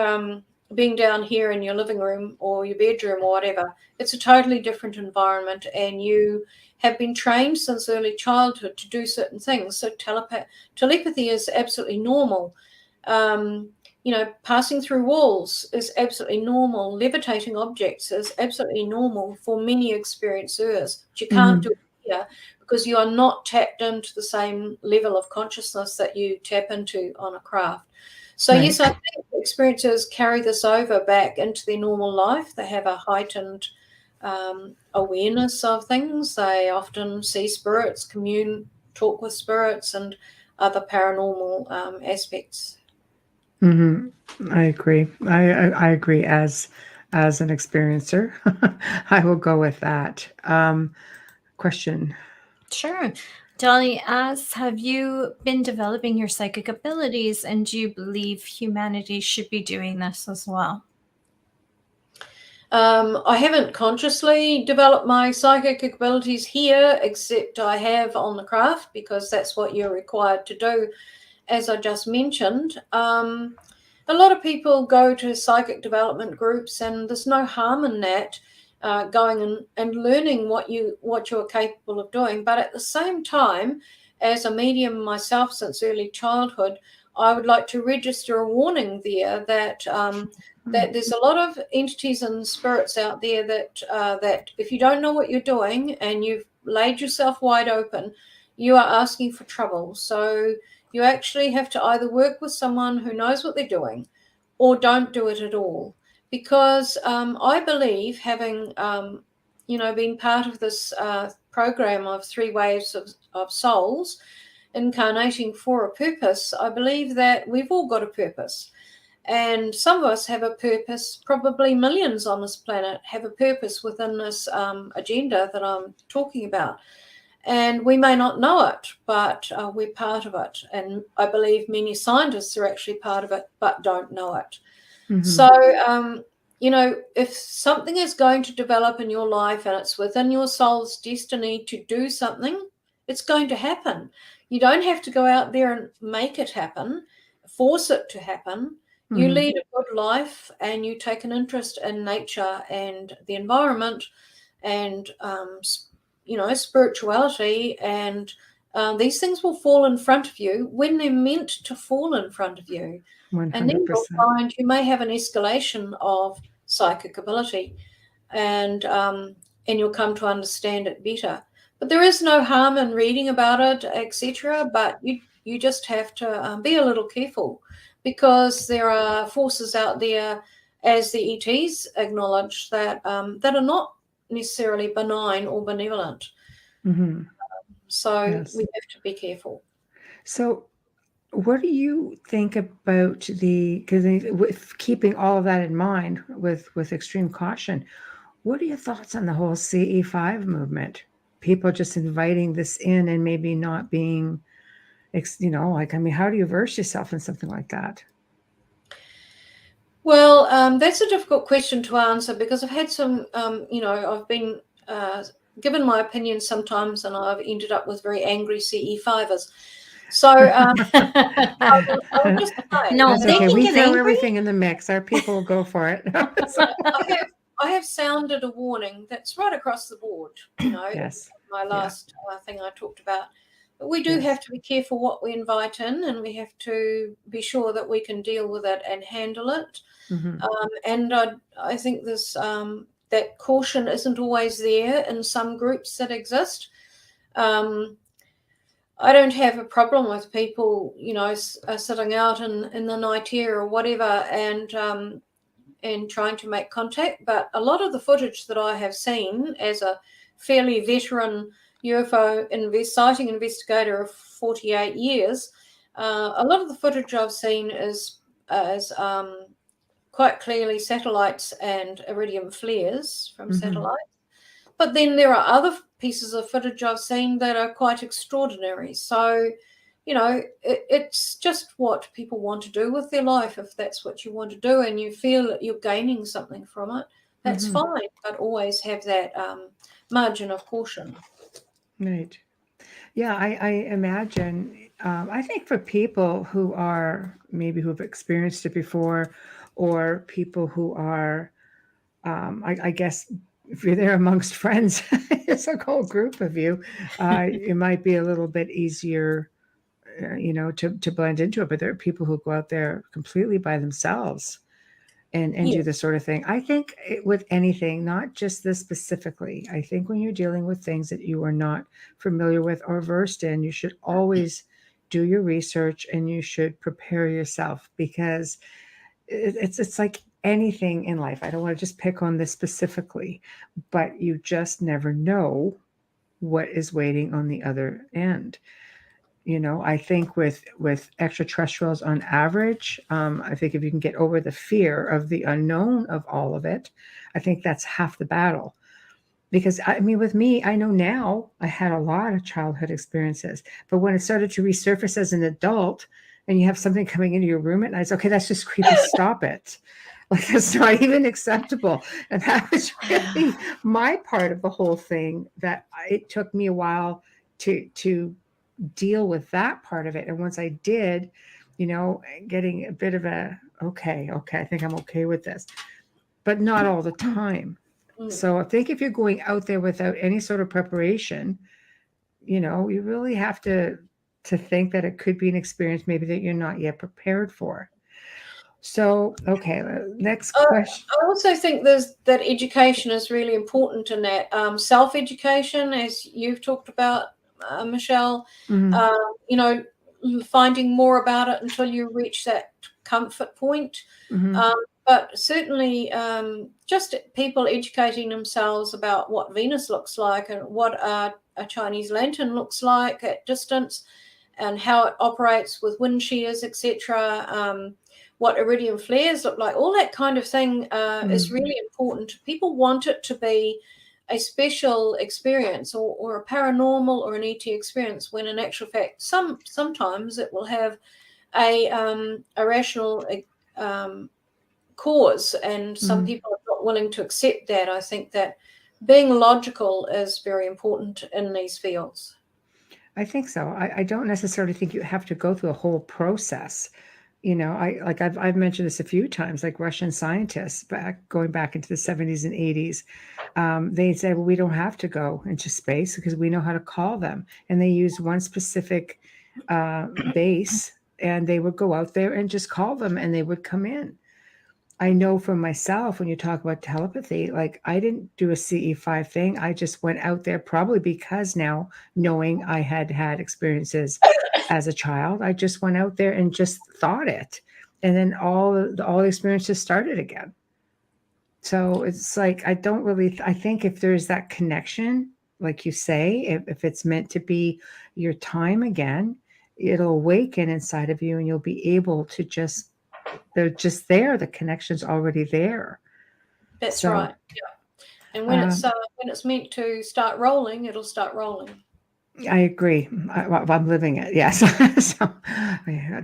being down here in your living room or your bedroom or whatever. It's a totally different environment, and you have been trained since early childhood to do certain things. So telepathy is absolutely normal. Passing through walls is absolutely normal. Levitating objects is absolutely normal for many experiencers. But you can't do it here because you are not tapped into the same level of consciousness that you tap into on a craft. So yes, I think experiencers carry this over back into their normal life. They have a heightened awareness of things. They often see spirits, talk with spirits, and other paranormal aspects. I agree. I agree as an experiencer. I will go with that. Question. Sure. Dolly asks, have you been developing your psychic abilities, and do you believe humanity should be doing this as well? I haven't consciously developed my psychic abilities here, except I have on the craft, because that's what you're required to do, as I just mentioned. A lot of people go to psychic development groups, and there's no harm in that, going and learning what you're capable of doing. But at the same time, as a medium myself since early childhood, I would like to register a warning there that that there's a lot of entities and spirits out there that if you don't know what you're doing and you've laid yourself wide open, you are asking for trouble. So you actually have to either work with someone who knows what they're doing or don't do it at all. Because I believe, having been part of this program of 3 waves of souls incarnating for a purpose, I believe that we've all got a purpose. And some of us have a purpose, probably millions on this planet have a purpose within this agenda that I'm talking about. And we may not know it, but we're part of it. And I believe many scientists are actually part of it, but don't know it. So, if something is going to develop in your life and it's within your soul's destiny to do something, it's going to happen. You don't have to go out there and make it happen, force it to happen. You lead a good life, and you take an interest in nature and the environment and, spirituality. And these things will fall in front of you when they're meant to fall in front of you. 100%. And then you'll find you may have an escalation of psychic ability, and you'll come to understand it better. But there is no harm in reading about it, etc. But you just have to be a little careful, because there are forces out there, as the ETs acknowledge, that that are not necessarily benign or benevolent. So Yes. we have to be careful. So what do you think about because with keeping all of that in mind with extreme caution, what are your thoughts on the whole CE5 movement? People just inviting this in and maybe not being, how do you verse yourself in something like that? Well, that's a difficult question to answer, because I've had some, I've been given my opinion sometimes, and I've ended up with very angry CE5ers. So I would just say, No, that's they okay. can We get throw angry. everything in the mix. Our people will go for it. I have sounded a warning that's right across the board. Yes. My last thing I talked about. But we do have to be careful what we invite in, and we have to be sure that we can deal with it and handle it. And I think this that caution isn't always there in some groups that exist. I don't have a problem with people, sitting out in the night air or whatever, and trying to make contact. But a lot of the footage that I have seen, as a fairly veteran UFO sighting investigator of 48 years, a lot of the footage I've seen is quite clearly satellites and iridium flares from satellites. But then there are other pieces of footage I've seen that are quite extraordinary. So, it's just what people want to do with their life. If that's what you want to do and you feel that you're gaining something from it, that's fine. But always have that margin of caution. Right. Yeah, I imagine, I think for people who who've experienced it before, or people who are, I guess, if you're there amongst friends, it's a whole group of you, it might be a little bit easier, to blend into it. But there are people who go out there completely by themselves and do this sort of thing. I think with anything, not just this specifically, I think when you're dealing with things that you are not familiar with or versed in, you should always do your research and you should prepare yourself, because it's like anything in life. I don't want to just pick on this specifically, but you just never know what is waiting on the other end. I think with extraterrestrials on average, I think if you can get over the fear of the unknown of all of it, I think that's half the battle. Because with me, I know now I had a lot of childhood experiences, but when it started to resurface as an adult and you have something coming into your room at night, it's okay, that's just creepy. Stop it. Like, that's not even acceptable. And that was really my part of the whole thing, that it took me a while to deal with that part of it. And once I did, getting a bit of a, okay, I think I'm okay with this, but not all the time. So I think if you're going out there without any sort of preparation, you really have to think that it could be an experience maybe that you're not yet prepared for. So, okay, next question. I also think that education is really important in that. Self-education, as you've talked about, Michelle, finding more about it until you reach that comfort point. But certainly just people educating themselves about what Venus looks like and what a Chinese lantern looks like at distance and how it operates with wind shears, etc., what iridium flares look like, all that kind of thing is really important. People want it to be a special experience or a paranormal or an ET experience, when in actual fact sometimes it will have a rational cause, and some people are not willing to accept that. I think that being logical is very important in these fields. I think so. I don't necessarily think you have to go through a whole process. I've mentioned this a few times, like Russian scientists going back into the 70s and 80s. They said, well, we don't have to go into space because we know how to call them. And they used one specific base, and they would go out there and just call them, and they would come in. I know for myself, when you talk about telepathy, like, I didn't do a CE5 thing. I just went out there, probably because now knowing I had experiences as a child, I just went out there and just thought it. And then all the experiences started again. So it's like, I think if there's that connection, like you say, if it's meant to be your time again, it'll awaken inside of you and you'll be able to they're just there. The connection's already there. That's right. Yeah. And when it's meant to start rolling, it'll start rolling. I agree. I'm living it. Yes. So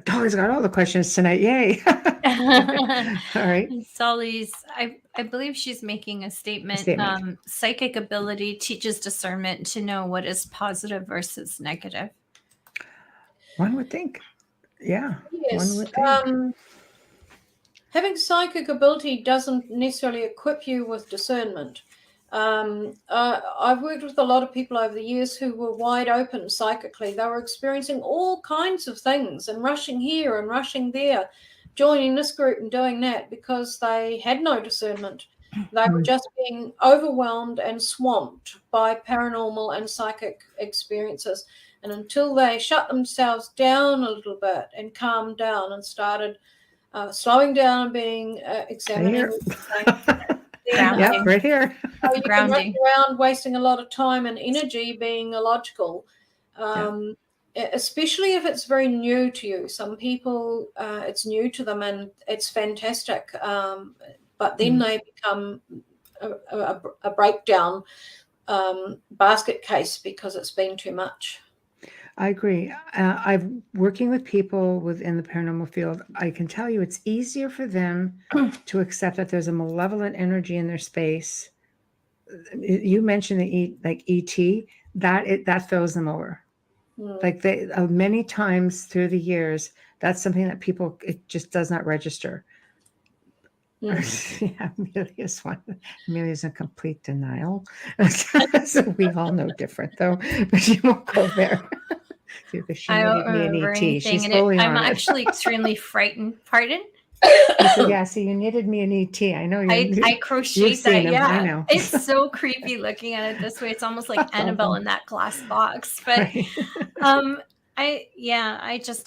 Dolly's got all the questions tonight. Yay. All right. Solly's, I believe she's making a statement. Psychic ability teaches discernment to know what is positive versus negative. One would think. Yeah. Yes. One would think. Having psychic ability doesn't necessarily equip you with discernment. I've worked with a lot of people over the years who were wide open psychically. They were experiencing all kinds of things and rushing here and rushing there, joining this group and doing that, because they had no discernment. They were just being overwhelmed and swamped by paranormal and psychic experiences. And until they shut themselves down a little bit and calmed down and started slowing down and being examining. Yep, right here. You can run around wasting a lot of time and energy being illogical, especially if it's very new to you. Some people, it's new to them and it's fantastic, but then they become a breakdown basket case because it's been too much. I agree. I'm working with people within the paranormal field. I can tell you it's easier for them to accept that there's a malevolent energy in their space. You mentioned like ET, that throws them over. Like many times through the years, that's something that people, it just does not register. Yeah, Amelia's in complete denial. So we all know different, though, but you won't go there. I don't remember anything, and I'm actually extremely frightened. Pardon? Yeah, so you knitted me an ET. I know I crocheted that. Yeah, I know. It's so creepy looking at it this way. It's almost like Annabelle in that glass box. But right. I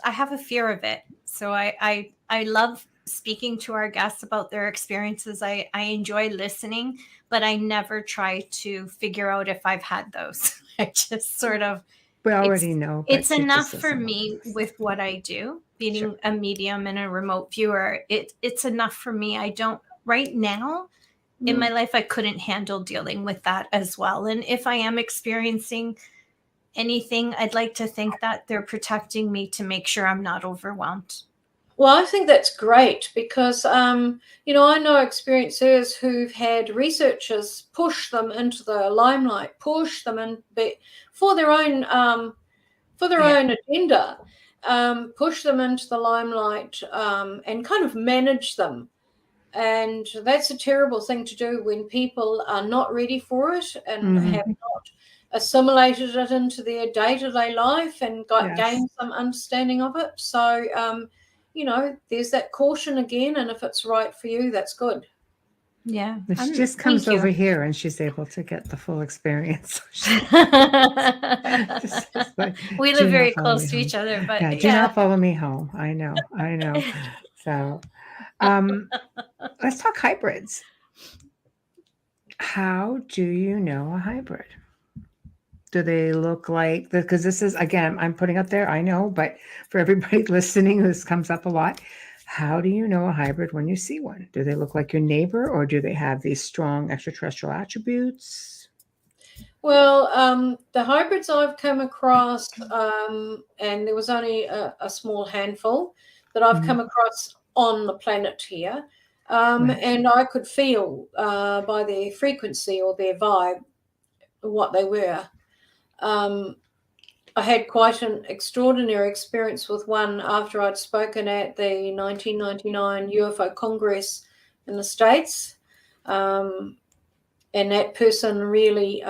have a fear of it. So I love speaking to our guests about their experiences. I enjoy listening, but I never try to figure out if I've had those. I just sort of We already know. But It's enough for me with what I do, being a medium and a remote viewer. It's enough for me. I don't right now in my life, I couldn't handle dealing with that as well. And if I am experiencing anything, I'd like to think that they're protecting me to make sure I'm not overwhelmed. Well, I think that's great because, you know, I know experiencers who've had researchers push them into the limelight, push them in for their own own agenda, push them into the limelight and kind of manage them. And that's a terrible thing to do when people are not ready for it and have not assimilated it into their day-to-day life and gained some understanding of it. So, you know, there's that caution again, and if it's right for you, that's good. Yeah. She just comes over here and she's able to get the full experience. We live very close to each other, but do not follow me home. I know. So let's talk hybrids. How do you know a hybrid? Do they look like, because this is, again, I'm putting up there, I know, but for everybody listening, this comes up a lot. How do you know a hybrid when you see one? Do they look like your neighbor, or do they have these strong extraterrestrial attributes? Well, the hybrids I've come across, and there was only a small handful that I've come across on the planet here, and I could feel by their frequency or their vibe what they were. I had quite an extraordinary experience with one after I'd spoken at the 1999 UFO Congress in the States. And that person really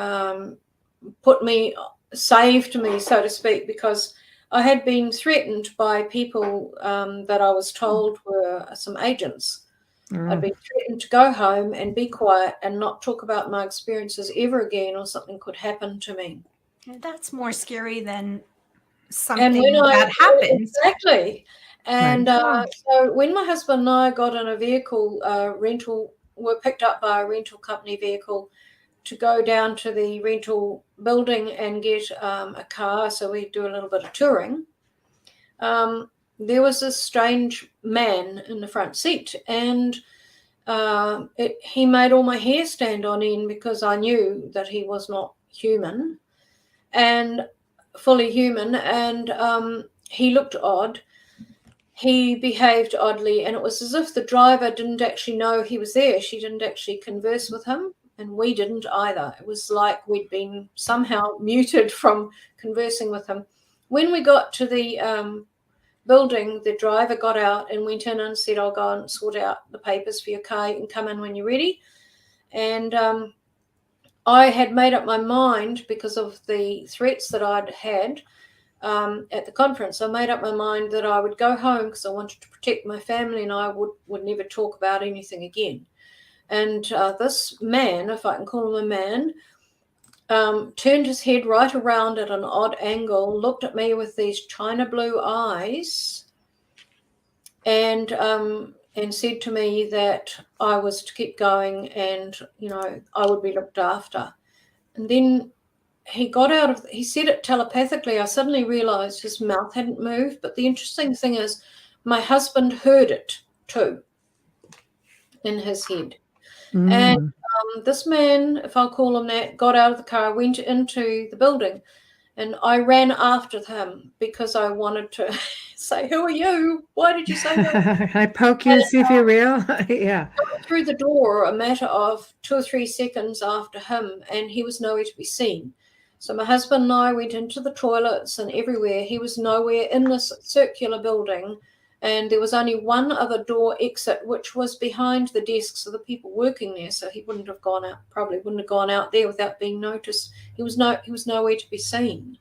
saved me, so to speak, because I had been threatened by people that I was told were some agents. I'd been threatened to go home and be quiet and not talk about my experiences ever again, or something could happen to me. That's more scary than something that happens. Exactly. And so when my husband and I got in a vehicle, were picked up by a rental company vehicle to go down to the rental building and get a car, so we do a little bit of touring, there was this strange man in the front seat, and he made all my hair stand on end because I knew that he was not human and fully human, and he looked odd. He behaved oddly, and it was as if the driver didn't actually know he was there. She didn't actually converse with him, and we didn't either. It was like we'd been somehow muted from conversing with him. When we got to the building, the driver got out and went in and said, I'll go and sort out the papers for your car. You can come in when you're ready. And I had made up my mind, because of the threats that I'd had at the conference, I made up my mind that I would go home because I wanted to protect my family, and I would never talk about anything again. And this man, if I can call him a man, turned his head right around at an odd angle, looked at me with these china blue eyes, and said to me that I was to keep going, and I would be looked after. And then he said it telepathically. I suddenly realized his mouth hadn't moved, but the interesting thing is my husband heard it too in his head. And this man, if I'll call him that, got out of the car, went into the building, and I ran after him because I wanted to say, who are you? Why did you say that? I poke you and see if you're real? Yeah. I went through the door a matter of 2 or 3 seconds after him, and he was nowhere to be seen. So my husband and I went into the toilets and everywhere. He was nowhere in this circular building, and there was only one other door exit, which was behind the desks of the people working there. So he wouldn't have gone out, probably wouldn't have gone out there without being noticed. He was nowhere to be seen.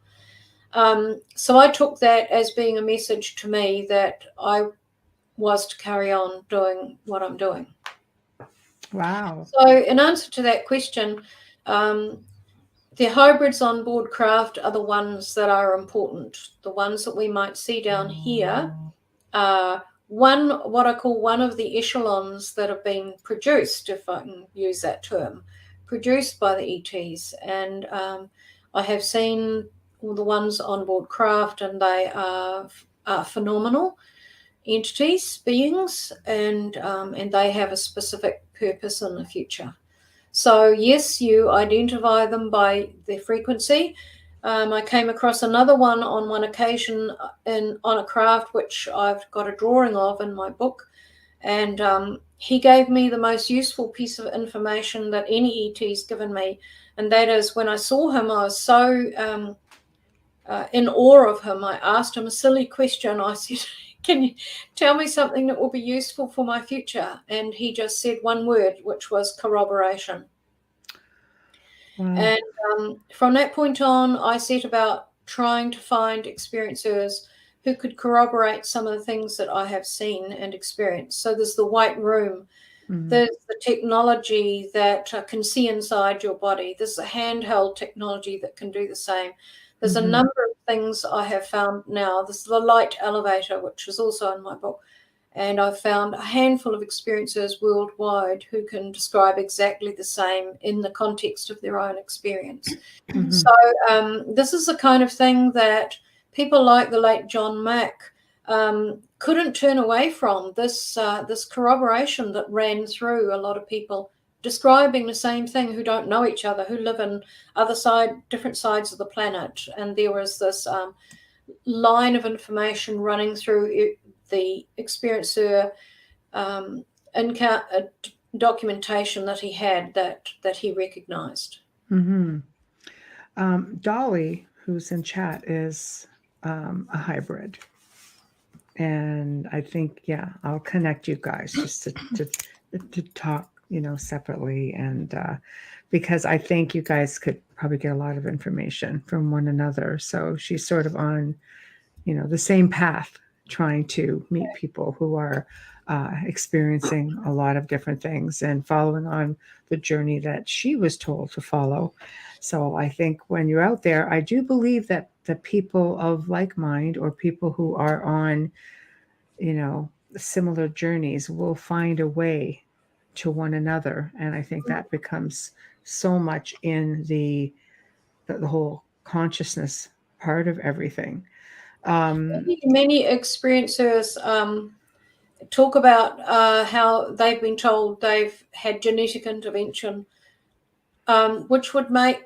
So I took that as being a message to me that I was to carry on doing what I'm doing. Wow. So in answer to that question, the hybrids on board craft are the ones that are important. The ones that we might see down here are what I call one of the echelons that have been produced, if I can use that term, produced by the ETs. And I have seen the ones on board craft, and they are phenomenal entities, beings, and they have a specific purpose in the future. So yes, you identify them by their frequency. I came across another one on one occasion on a craft, which I've got a drawing of in my book, and he gave me the most useful piece of information that any ET's given me, and that is, when I saw him, I was so in awe of him. I asked him a silly question. I said, "Can you tell me something that will be useful for my future?" And he just said one word, which was corroboration. Wow. And from that point on, I set about trying to find experiencers who could corroborate some of the things that I have seen and experienced. So there's the white room. Mhm. There's the technology that can see inside your body. There's the handheld technology that can do the same. There's a number of things I have found now. There's the light elevator, which is also in my book. And I've found a handful of experiencers worldwide who can describe exactly the same in the context of their own experience. Mhm. So this is the kind of thing that people like the late John Mack couldn't turn away from, this corroboration that ran through a lot of people describing the same thing, who don't know each other, who live in different sides of the planet. And there was this line of information running through the experiencer documentation that he had that he recognized. Mm-hmm. Dolly, who's in chat, is a hybrid. And I think, yeah, I'll connect you guys just to talk, separately. And because I think you guys could probably get a lot of information from one another. So she's sort of on, the same path, trying to meet people who are experiencing a lot of different things and following on the journey that she was told to follow. So I think when you're out there, I do believe that the people of like mind, or people who are on, similar journeys, will find a way to one another. And I think that becomes so much in the whole consciousness part of everything. Many experiencers talk about how they've been told they've had genetic intervention, which would make,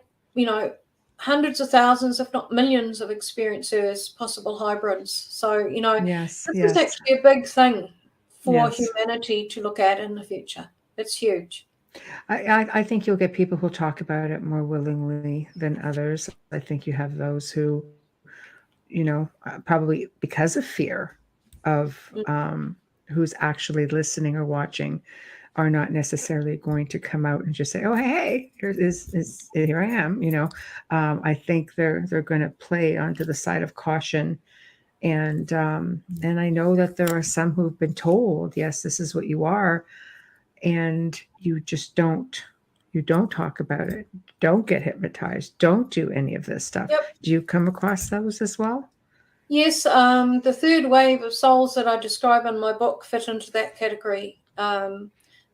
hundreds of thousands, if not millions, of experiencers possible hybrids. So, Yes, this yes. is actually a big thing for Yes. humanity to look at in the future. It's huge. I think you'll get people who'll talk about it more willingly than others. I think you have those who, probably because of fear of who's actually listening or watching, are not necessarily going to come out and just say, "Oh, hey, here I am." I think they're going to play onto the side of caution, and I know that there are some who've been told, "Yes, this is what you are," and you just don't. You don't talk about it. Don't get hypnotized. Don't do any of this stuff. Yep. Do you come across those as well? Yes, the third wave of souls that I describe in my book fit into that category.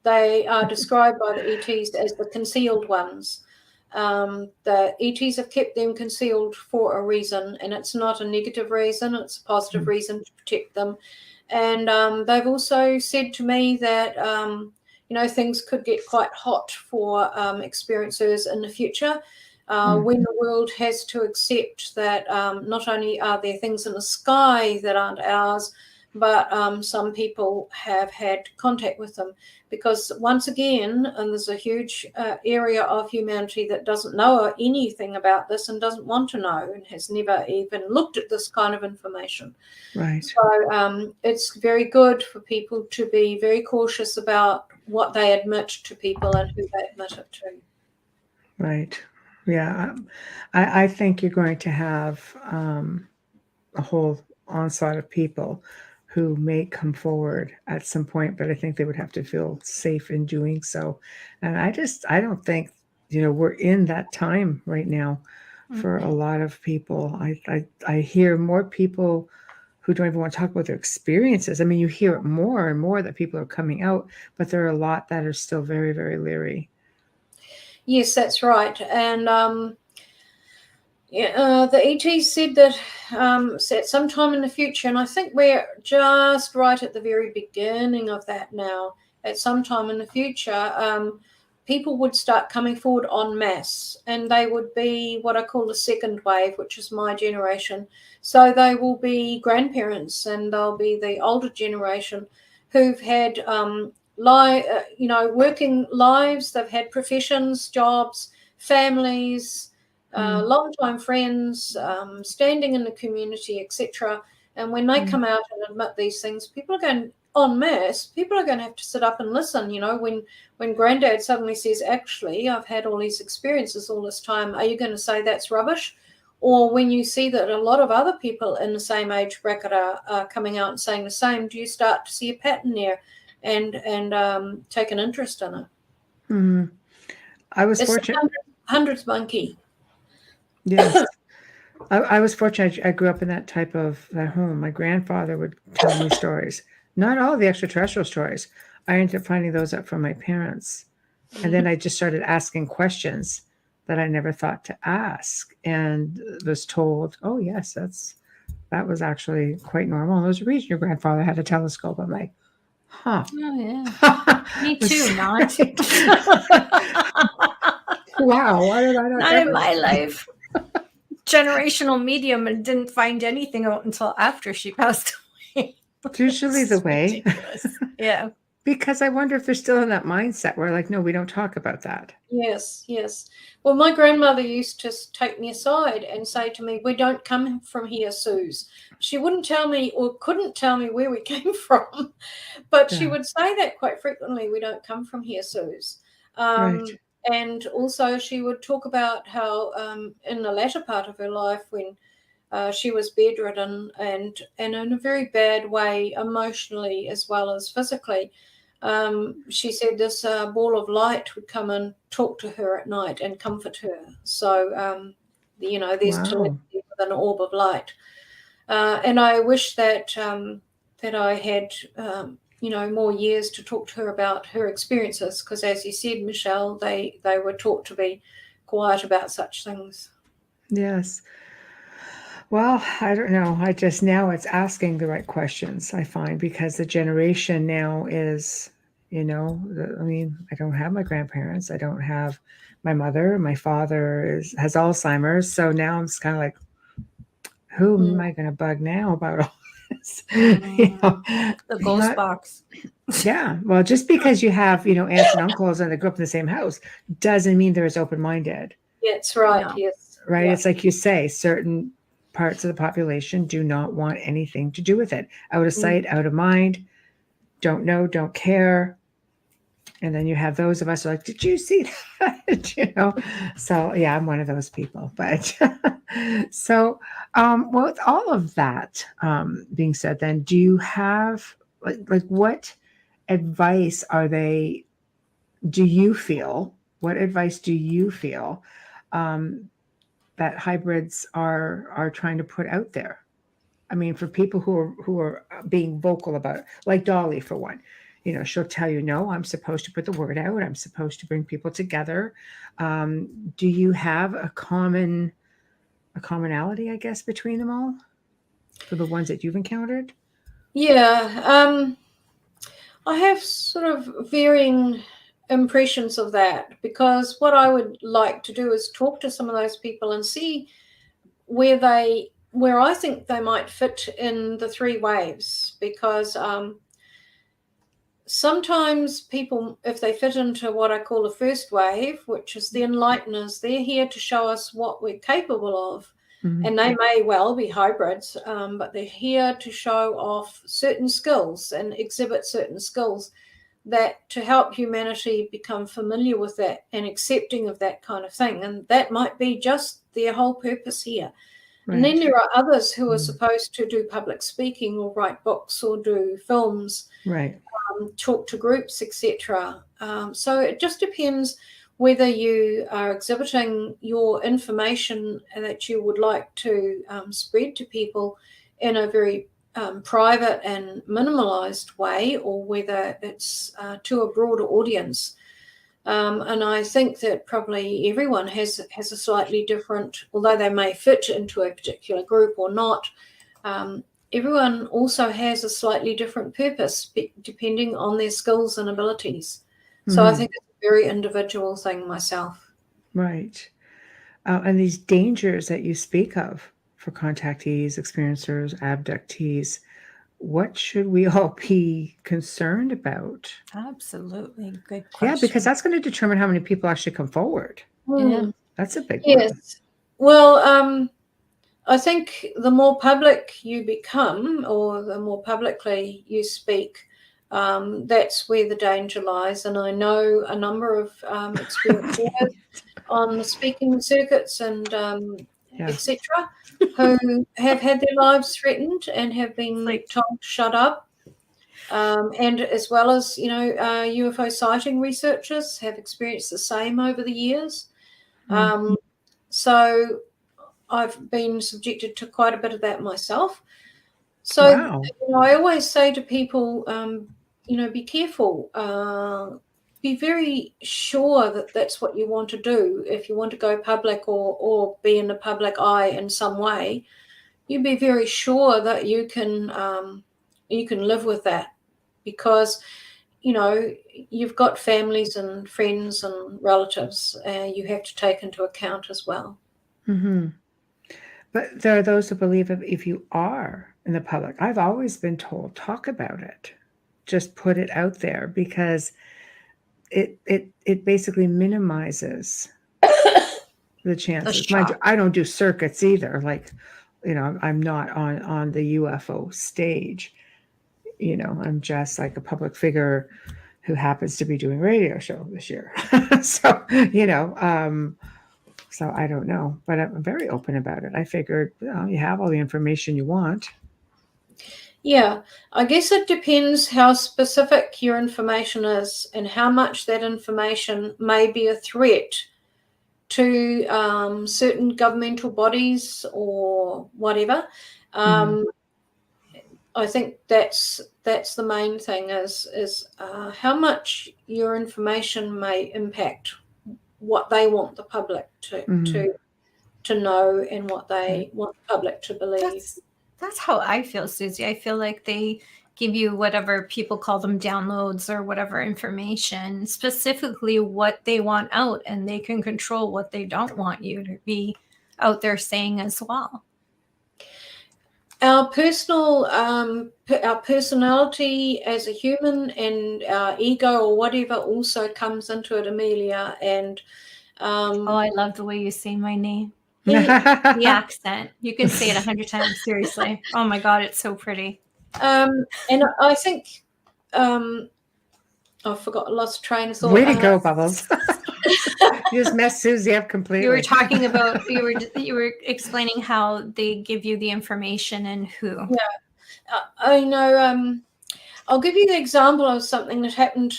They are described by the ETs as the concealed ones. The ETs have kept them concealed for a reason, and it's not a negative reason, it's a positive reason to protect them. And they've also said to me that, things could get quite hot for experiencers in the future. When the world has to accept that not only are there things in the sky that aren't ours, but some people have had contact with them. Because once again, and there's a huge area of humanity that doesn't know anything about this and doesn't want to know and has never even looked at this kind of information. Right. So it's very good for people to be very cautious about what they admit to people and who they admit it to. Right. Yeah. I think you're going to have a whole onslaught of people who may come forward at some point, but I think they would have to feel safe in doing so. And I don't think, we're in that time right now for a lot of people. I hear more people who don't even want to talk about their experiences. I mean, you hear it more and more that people are coming out, but there are a lot that are still very, very leery. Yes, that's right. And Yeah, the ET said that at some time in the future, and I think we're just right at the very beginning of that now. At some time in the future, people would start coming forward en masse, and they would be what I call the second wave, which is my generation. So they will be grandparents, and they'll be the older generation who've had working lives. They've had professions, jobs, families. Long-time friends, standing in the community, etc. And when they come out and admit these things, people are going en masse. People are going to have to sit up and listen. When Granddad suddenly says, "Actually, I've had all these experiences all this time," are you going to say that's rubbish? Or when you see that a lot of other people in the same age bracket are coming out and saying the same, do you start to see a pattern there and take an interest in it? Mm-hmm. I was fortunate. Hundreds monkey. Yes. I was fortunate. I grew up in that type of home. My grandfather would tell me stories, not all the extraterrestrial stories. I ended up finding those out from my parents. And then I just started asking questions that I never thought to ask, and was told, oh, yes, that was actually quite normal. There's a reason your grandfather had a telescope. I'm like, huh. Oh, yeah. Me too, not. Wow. Why did I not in my life. Generational medium and didn't find anything out until after she passed away. It's usually the way. Yeah. Because I wonder if they're still in that mindset where, like, no, we don't talk about that. Yes, yes. Well, my grandmother used to take me aside and say to me, "We don't come from here, Suze." She wouldn't tell me or couldn't tell me where we came from, but she would say that quite frequently, "We don't come from here, Suze." Right. And also she would talk about how in the latter part of her life when she was bedridden and in a very bad way, emotionally as well as physically, she said this ball of light would come and talk to her at night and comfort her. So, there's telepathy with an orb of light. And I wish that that I had, more years to talk to her about her experiences, because as you said, Michelle, they were taught to be quiet about such things. Yes. Well, I don't know. Now it's asking the right questions, I find, because the generation now is, I don't have my grandparents. I don't have my mother. My father has Alzheimer's. So now I'm just kind of like, who am I going to bug now about all this? The ghost box. Yeah. Well, just because you have, aunts and uncles and they grew up in the same house doesn't mean they're as open-minded. That's right. No. Yes. Right. Yeah. It's like you say, certain parts of the population do not want anything to do with it. Out of sight, out of mind, don't know, don't care. And then you have those of us who are like, did you see that? So yeah, I'm one of those people. But so, with all of that being said, then do you have like what advice do you feel that hybrids are trying to put out there? I mean, for people who are being vocal about it, like Dolly, for one, she'll tell you, no, I'm supposed to put the word out. I'm supposed to bring people together. Do you have a commonality, I guess, between them all for the ones that you've encountered? Yeah. I have sort of varying impressions of that, because what I would like to do is talk to some of those people and see where I think they might fit in the three waves, because sometimes people, if they fit into what I call the first wave, which is the enlighteners, they're here to show us what we're capable of. And they may well be hybrids, but they're here to show off certain skills and exhibit certain skills that to help humanity become familiar with that and accepting of that kind of thing. And that might be just their whole purpose here. Right. And then there are others who are supposed to do public speaking or write books or do films, right? Talk to groups, etc. So it just depends whether you are exhibiting your information that you would like to spread to people in a very private and minimalized way, or whether it's to a broader audience. And I think that probably everyone has a slightly different, although they may fit into a particular group or not, everyone also has a slightly different purpose depending on their skills and abilities. So I think it's a very individual thing myself. Right. And these dangers that you speak of for contactees, experiencers, abductees, what should we all be concerned about? Absolutely. Good question. Yeah, because that's going to determine how many people actually come forward. Yeah. That's a big one. Yes. Well, I think the more public you become, or the more publicly you speak, that's where the danger lies. And I know a number of experienced lawyers on the speaking circuits and etc., who have had their lives threatened and have been told to shut up. And as well as, UFO sighting researchers have experienced the same over the years. So I've been subjected to quite a bit of that myself. So I always say to people, be careful. Be very sure that that's what you want to do. If you want to go public or be in the public eye in some way, you be very sure that you can live with that, because you've got families and friends and relatives you have to take into account as well. But there are those who believe if you are in the public, I've always been told, talk about it, just put it out there, because it basically minimizes the chances. I don't do circuits either. Like, I'm not on the UFO stage. I'm just like a public figure who happens to be doing a radio show this year. So, so I don't know, but I'm very open about it. I figured, you have all the information you want. Yeah, I guess it depends how specific your information is and how much that information may be a threat to certain governmental bodies or whatever. I think that's the main thing is how much your information may impact what they want the public to know and what they want the public to believe. That's how I feel, Suzy. I feel like they give you whatever people call them downloads or whatever information, specifically what they want out, and they can control what they don't want you to be out there saying as well. Our personality as a human and our ego or whatever also comes into it, Amelia. And I love the way you say my name. The accent. You can say it 100 times. Seriously. Oh my God, it's so pretty. And I think I lost train of thought. Way to go, Bubbles. You just messed Suzy up completely. You were talking about you were explaining how they give you the information and who. Yeah, I know. I'll give you the example of something that happened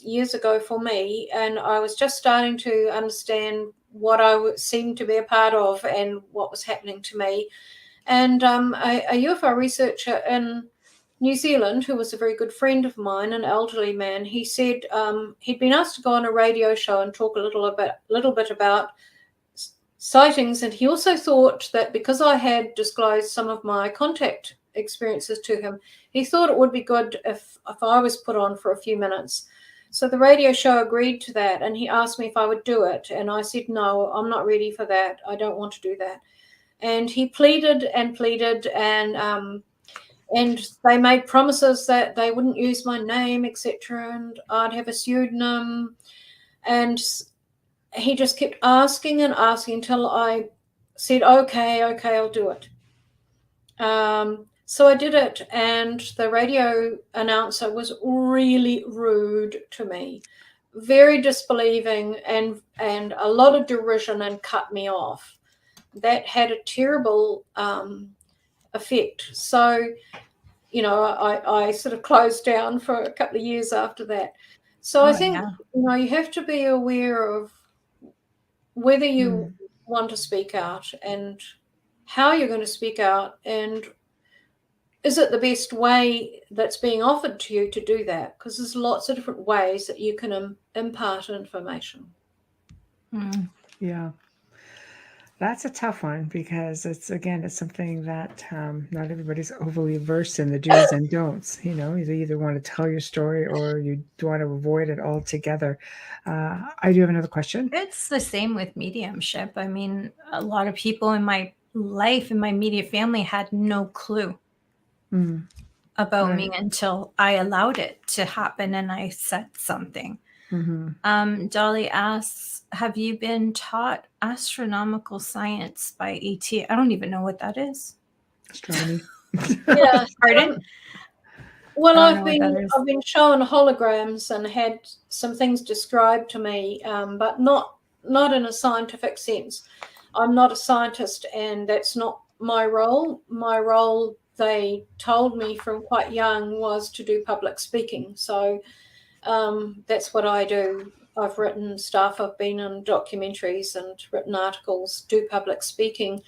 years ago for me, and I was just starting to understand what I seemed to be a part of and what was happening to me. And a UFO researcher in New Zealand, who was a very good friend of mine, an elderly man, he said he'd been asked to go on a radio show and talk a little bit about sightings, and he also thought that because I had disclosed some of my contact experiences to him, he thought it would be good if I was put on for a few minutes. So the radio show agreed to that, and he asked me if I would do it, and I said, no, I'm not ready for that. I don't want to do that. And he pleaded, and they made promises that they wouldn't use my name, etc., and I'd have a pseudonym. And he just kept asking and asking until I said, okay, I'll do it. So I did it, and the radio announcer was really rude to me, very disbelieving, and a lot of derision, and cut me off. That had a terrible effect. So, I sort of closed down for a couple of years after that. So I think, you have to be aware of whether you want to speak out and how you're going to speak out and is it the best way that's being offered to you to do that? Because there's lots of different ways that you can impart information. Yeah. That's a tough one because it's something that not everybody's overly versed in the do's and don'ts. You either want to tell your story or you want to avoid it altogether. I do have another question. It's the same with mediumship. I mean, a lot of people in my life, in my immediate family, had no clue about me until I allowed it to happen and I said something. Dolly asks, have you been taught astronomical science by ET? I don't even know what that is. Astronomy. Yeah. Pardon? Well, I've been shown holograms and had some things described to me, but not in a scientific sense. I'm not a scientist, and that's not my role. My role, they told me from quite young, was to do public speaking. So that's what I do. I've written stuff. I've been in documentaries and written articles, do public speaking.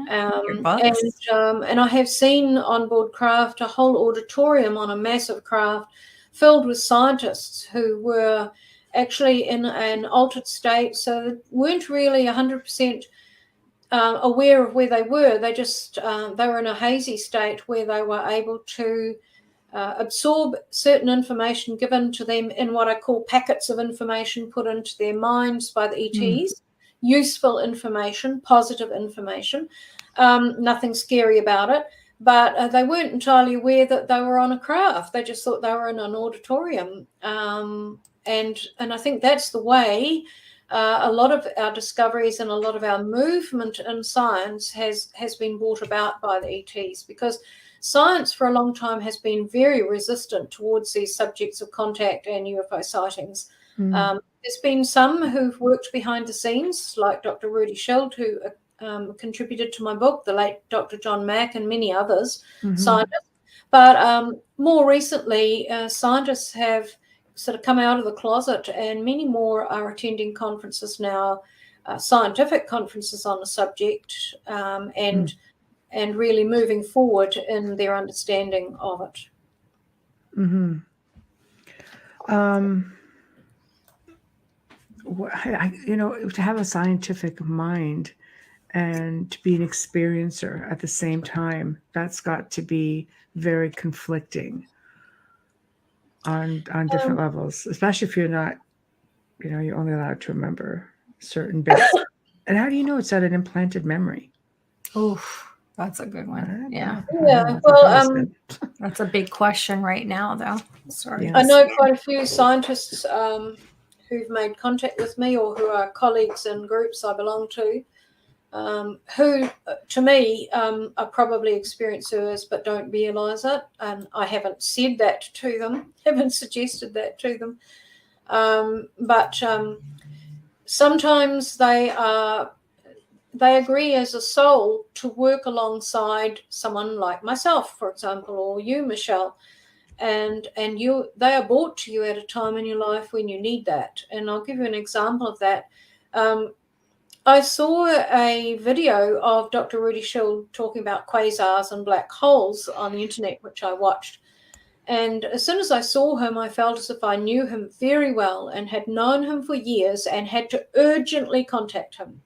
And I have seen on board craft a whole auditorium on a massive craft filled with scientists who were actually in an altered state, so they weren't really 100% aware of where they were. They just they were in a hazy state where they were able to absorb certain information given to them in what I call packets of information put into their minds by the ETs. Useful information, positive information, nothing scary about it, but they weren't entirely aware that they were on a craft. They just thought they were in an auditorium, and I think that's the way a lot of our discoveries and a lot of our movement in science has been brought about by the ETs, because science for a long time has been very resistant towards these subjects of contact and UFO sightings. There's been some who've worked behind the scenes, like Dr. Rudy Schild, who contributed to my book, the late Dr. John Mack, and many others, scientists. But more recently, scientists have sort of come out of the closet, and many more are attending conferences now, scientific conferences on the subject, and really moving forward in their understanding of it. To have a scientific mind and to be an experiencer at the same time, that's got to be very conflicting on different levels, especially if you're not, you're only allowed to remember certain bits. And how do you know it's at an implanted memory? Oof, that's a good one. Yeah. Well, that's a big question right now, though. Sorry. I know quite a few scientists who've made contact with me, or who are colleagues in groups I belong to, who, to me, are probably experiencers but don't realise it. And I haven't said that to them, haven't suggested that to them. But sometimes they agree as a soul to work alongside someone like myself, for example, or you, Michelle. And they are brought to you at a time in your life when you need that. And I'll give you an example of that. I saw a video of Dr. Rudy Schild talking about quasars and black holes on the internet, which I watched. And as soon as I saw him, I felt as if I knew him very well and had known him for years and had to urgently contact him.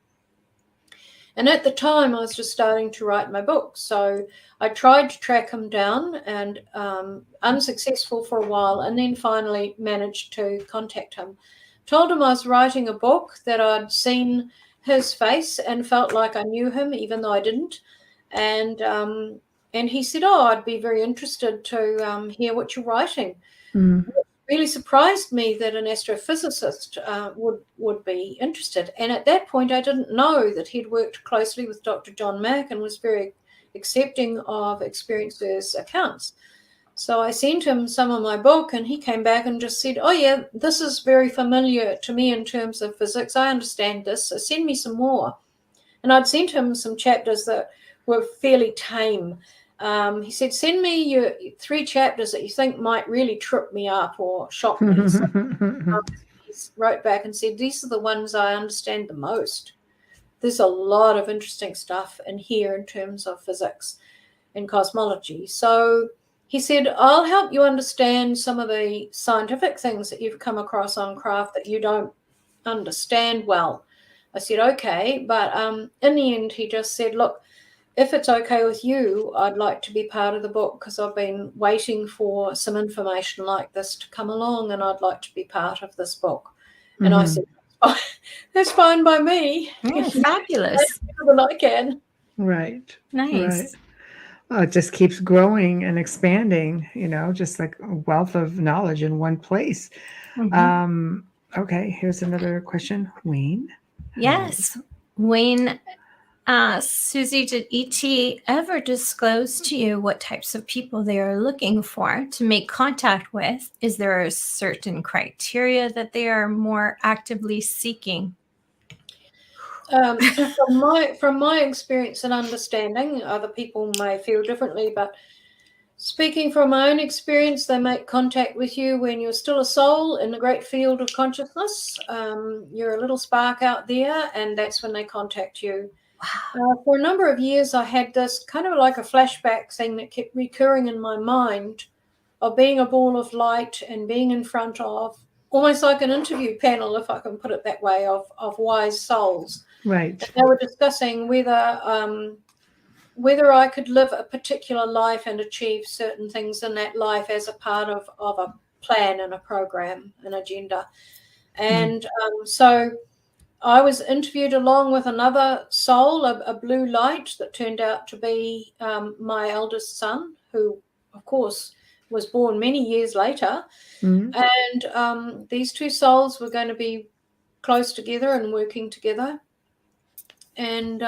And at the time, I was just starting to write my book. So I tried to track him down, and unsuccessful for a while, and then finally managed to contact him. Told him I was writing a book, that I'd seen his face and felt like I knew him, even though I didn't. And he said, I'd be very interested to hear what you're writing. It really surprised me that an astrophysicist would be interested. And at that point, I didn't know that he'd worked closely with Dr. John Mack and was very accepting of experiencers' accounts. So I sent him some of my book, and he came back and just said, yeah, this is very familiar to me in terms of physics. I understand this, so send me some more. And I'd sent him some chapters that were fairly tame. He said, send me your 3 chapters that you think might really trip me up or shock me. So he wrote back and said, these are the ones I understand the most. There's a lot of interesting stuff in here in terms of physics. in cosmology. So he said, I'll help you understand some of the scientific things that you've come across on craft that you don't understand well. I said, okay. But in the end, he just said, look, if it's okay with you, I'd like to be part of the book because I've been waiting for some information like this to come along, and I'd like to be part of this book. And I said, oh, that's fine by me. Yeah, fabulous. Better than I can. Right. Nice. Right. Well, it just keeps growing and expanding, just like a wealth of knowledge in one place. Okay, here's another question. Wayne? Yes. Wayne, Suzy, did ET ever disclose to you what types of people they are looking for to make contact with? Is there a certain criteria that they are more actively seeking? From my experience and understanding, other people may feel differently, but speaking from my own experience, they make contact with you when you're still a soul in the great field of consciousness. You're a little spark out there, and that's when they contact you. Wow. For a number of years, I had this kind of like a flashback thing that kept recurring in my mind of being a ball of light and being in front of almost like an interview panel, if I can put it that way, of wise souls. Right. And they were discussing whether I could live a particular life and achieve certain things in that life as a part of a plan and a program, an agenda. And so I was interviewed along with another soul, a blue light that turned out to be my eldest son, who, of course, was born many years later. And these two souls were going to be close together and working together. And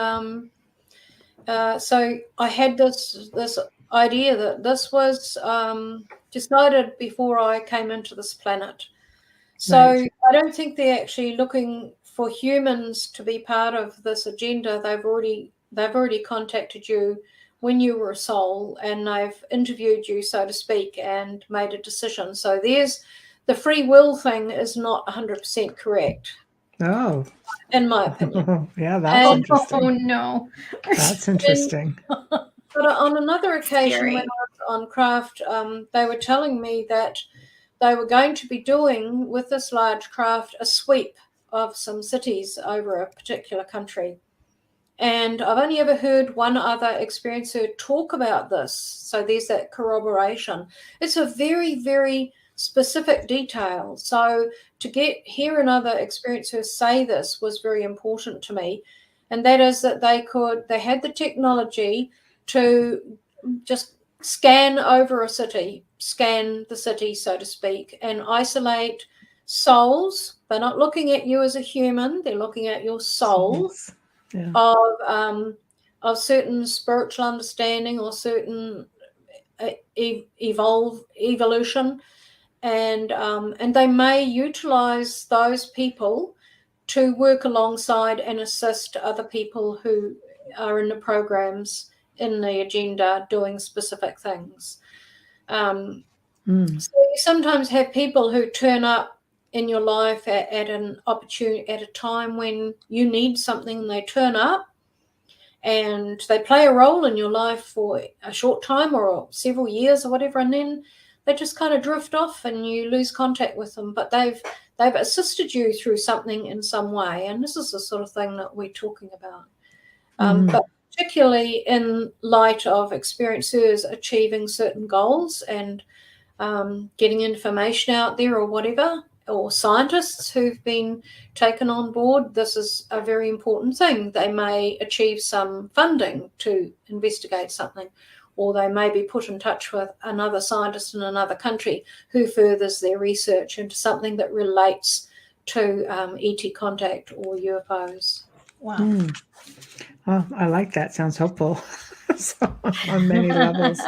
so I had this idea that this was decided before I came into this planet. So Right. I don't think they're actually looking for humans to be part of this agenda. They've already contacted you when you were a soul, and they've interviewed you, so to speak, and made a decision. So there's the free will thing is not 100% correct. Oh. In my opinion. Yeah, that's interesting. Oh, no. That's interesting. But on another occasion when I was on craft, they were telling me that they were going to be doing with this large craft a sweep of some cities over a particular country. And I've only ever heard one other experiencer talk about this. So there's that corroboration. It's a very, very specific detail. So to hear another experiencer say this was very important to me. And that is that they had the technology to just scan over a city, scan the city, so to speak, and isolate souls. They're not looking at you as a human. They're looking at your soul. Yes. Yeah. Of certain spiritual understanding or certain evolution, and they may utilize those people to work alongside and assist other people who are in the programs in the agenda doing specific things. So you sometimes have people who turn up in your life at an opportunity, at a time when you need something, and they turn up and they play a role in your life for a short time or several years or whatever, and then they just kind of drift off and you lose contact with them. But they've assisted you through something in some way, and this is the sort of thing that we're talking about. But particularly in light of experiencers achieving certain goals and getting information out there or whatever, or scientists who've been taken on board, this is a very important thing. They may achieve some funding to investigate something, or they may be put in touch with another scientist in another country who furthers their research into something that relates to ET contact or UFOs. Wow. Well, I like that. Sounds hopeful. So, on many levels.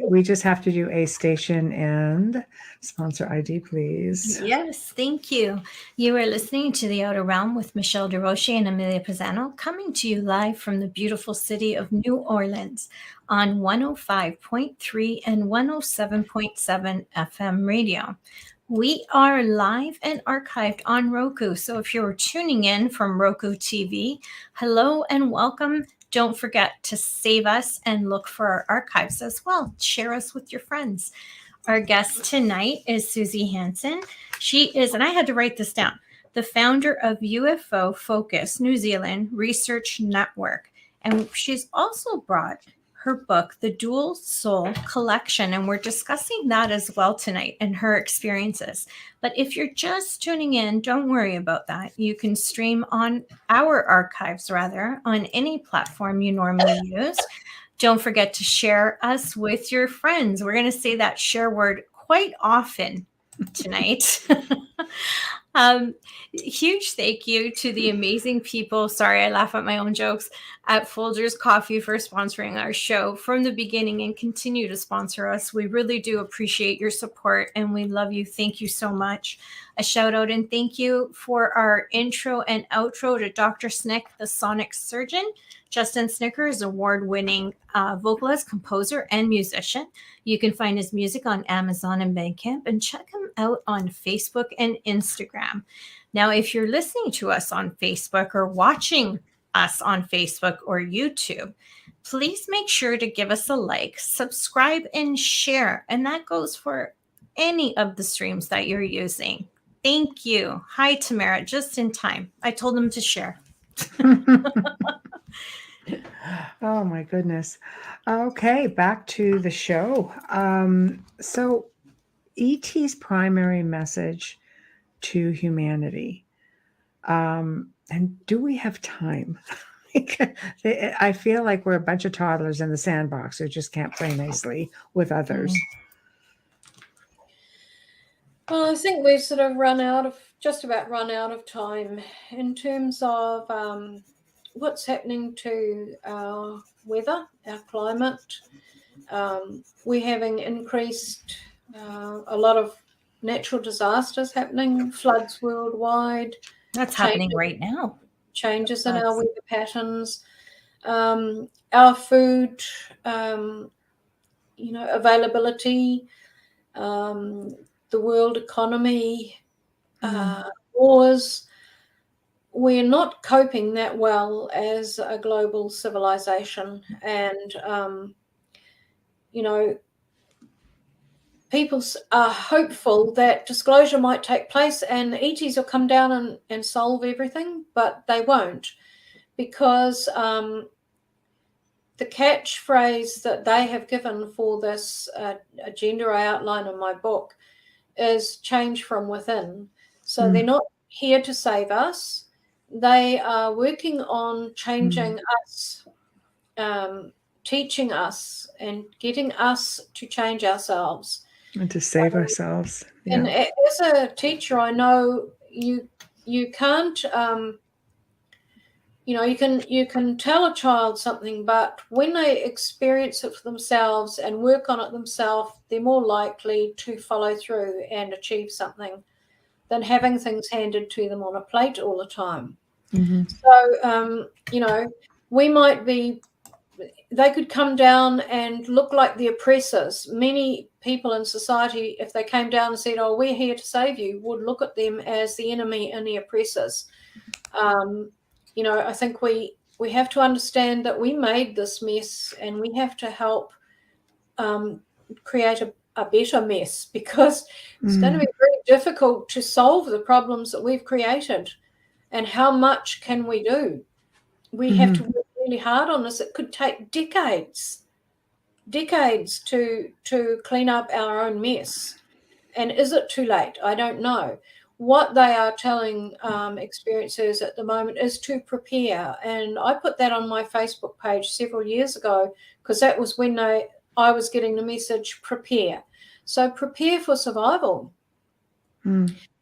We just have to do a station and sponsor ID, please. Yes, thank you. You are listening to The Outer Realm with Michelle DeRoche and Amelia Pisano, coming to you live from the beautiful city of New Orleans on 105.3 and 107.7 FM radio. We are live and archived on Roku. So if you're tuning in from Roku TV, hello and welcome Don't forget to save us and look for our archives as well. Share us with your friends. Our guest tonight is Suzy Hansen. She is, and I had to write this down, the founder of UFOFUCUS New Zealand Research Network. And she's also brought her book, The Dual Soul Collection, and we're discussing that as well tonight and her experiences. But if you're just tuning in, don't worry about that. You can stream on our archives, rather, on any platform you normally use. Don't forget to share us with your friends. We're going to say that share word quite often tonight. Huge thank you to the amazing people. Sorry, I laugh at my own jokes, at Folgers Coffee for sponsoring our show from the beginning and continue to sponsor us. We really do appreciate your support and we love you. Thank you so much. A shout out and thank you for our intro and outro to Dr. Snick, the sonic surgeon. Justin Snicker is award-winning vocalist, composer, and musician. You can find his music on Amazon and Bandcamp and check him out on Facebook and Instagram. Now, if you're listening to us on Facebook or watching us on Facebook or YouTube, please make sure to give us a like, subscribe, and share. And that goes for any of the streams that you're using. Thank you. Hi, Tamara, just in time. I told them to share. Oh my goodness. Okay, back to the show. So ET's primary message to humanity. And do we have time? I feel like we're a bunch of toddlers in the sandbox who just can't play nicely with others. Well, I think we've sort of just about run out of time in terms of what's happening to our weather, our climate. We're having increased a lot of natural disasters happening, floods worldwide. That's happening right now. Changes in our weather patterns, our food, availability, the world economy, wars. We're not coping that well as a global civilization, and people are hopeful that disclosure might take place and ETs will come down and solve everything, but they won't, because the catchphrase that they have given for this agenda I outline in my book is change from within. So they're not here to save us. They are working on changing us, teaching us and getting us to change ourselves. And to save ourselves. Yeah. And as a teacher, I know you can't, you can tell a child something, but when they experience it for themselves and work on it themselves, they're more likely to follow through and achieve something than having things handed to them on a plate all the time. So, we might be, they could come down and look like the oppressors. Many people in society, if they came down and said, oh, we're here to save you, would look at them as the enemy and the oppressors. I think we have to understand that we made this mess and we have to help create a better mess, because it's going to be very difficult to solve the problems that we've created. And how much can we do? We have to work really hard on this. It could take decades to clean up our own mess. And is it too late? I don't know. What they are telling experiencers at the moment is to prepare. And I put that on my Facebook page several years ago, because that was when I was getting the message, prepare. So prepare for survival.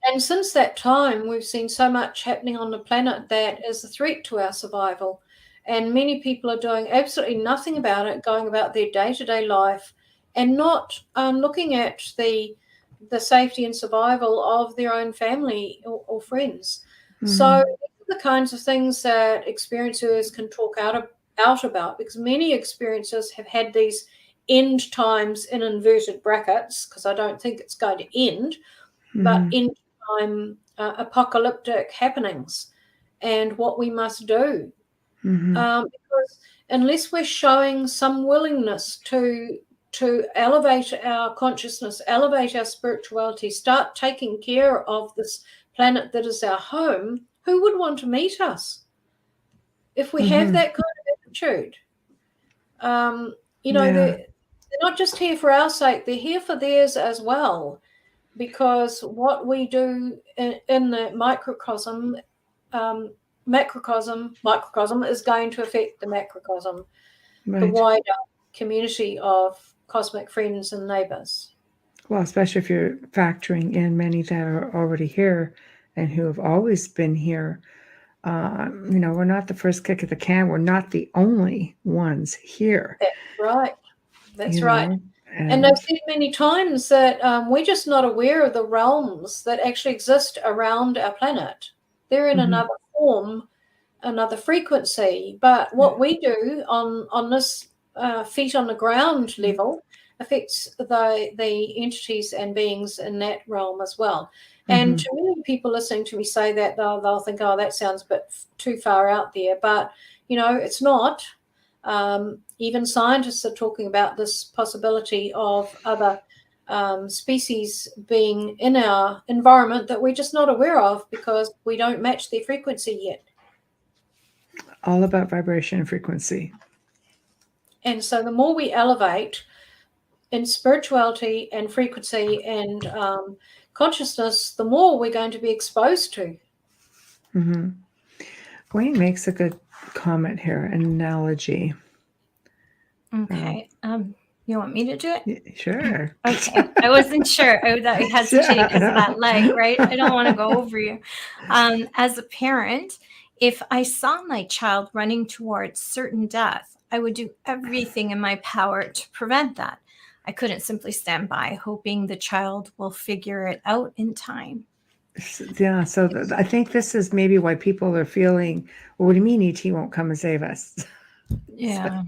And since that time, we've seen so much happening on the planet that is a threat to our survival. And many people are doing absolutely nothing about it, going about their day-to-day life and not looking at the safety and survival of their own family or friends. So these are the kinds of things that experiencers can talk out about, because many experiencers have had these end times in inverted brackets, because I don't think it's going to end, but end time apocalyptic happenings and what we must do. Because unless we're showing some willingness to elevate our consciousness, elevate our spirituality, start taking care of this planet that is our home, who would want to meet us if we have that kind of attitude? They're not just here for our sake, they're here for theirs as well, because what we do in the microcosm is going to affect the macrocosm, the wider community of cosmic friends and neighbors. Well, especially if you're factoring in many that are already here and who have always been here. We're not the first kick of the can. We're not the only ones here. That's right. That's right. And I've said many times that we're just not aware of the realms that actually exist around our planet. They're in another form, another frequency. But what we do on this feet on the ground level affects the entities and beings in that realm as well. And to many people listening to me say that, they'll think, oh, that sounds a bit too far out there. But, it's not. Even scientists are talking about this possibility of other species being in our environment that we're just not aware of because we don't match their frequency yet. All about vibration and frequency. And so the more we elevate in spirituality and frequency and consciousness, the more we're going to be exposed to. Wayne makes a good comment here, an analogy. Okay. You want me to do it? Sure. Okay. I wasn't sure. I hesitated because of that leg, right? I don't want to go over you. As a parent, if I saw my child running towards certain death, I would do everything in my power to prevent that. I couldn't simply stand by hoping the child will figure it out in time. Yeah, so I think this is maybe why people are feeling, well, what do you mean ET won't come and save us? Yeah.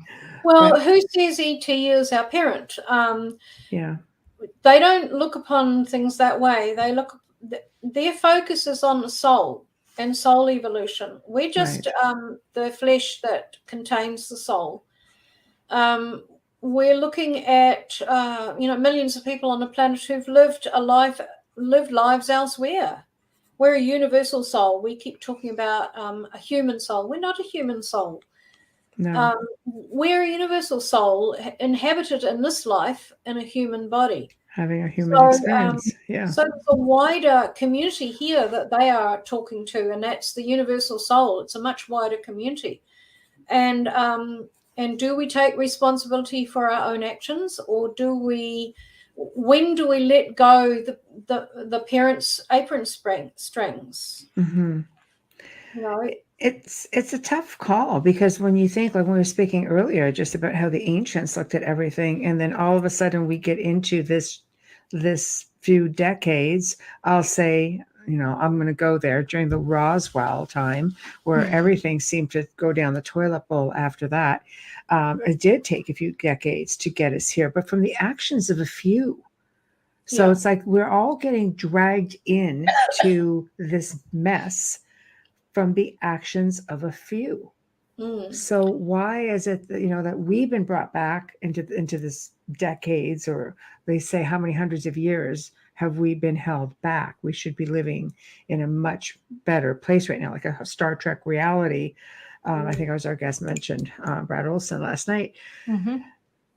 Well, who says ET is our parent? Yeah. They don't look upon things that way. Their focus is on the soul and soul evolution. We're just the flesh that contains the soul. We're looking at millions of people on the planet who've lived lives elsewhere. We're a universal soul. We keep talking about a human soul. We're not a human soul. No. We're a universal soul inhabited in this life in a human body. Having a human experience. So there's a wider community here that they are talking to, and that's the universal soul. It's a much wider community. And do we take responsibility for our own actions, or when do we let go the parents' apron strings? It's a tough call, because when you think, like when we were speaking earlier, just about how the ancients looked at everything, and then all of a sudden we get into this few decades, I'll say, I'm going to go there during the Roswell time, where everything seemed to go down the toilet bowl after that. It did take a few decades to get us here, but from the actions of a few. So it's like we're all getting dragged in to this mess from the actions of a few. So why is it that we've been brought back into this decades, or they say how many hundreds of years have we been held back? We should be living in a much better place right now, like a Star Trek reality. I think our guest mentioned Brad Olson last night.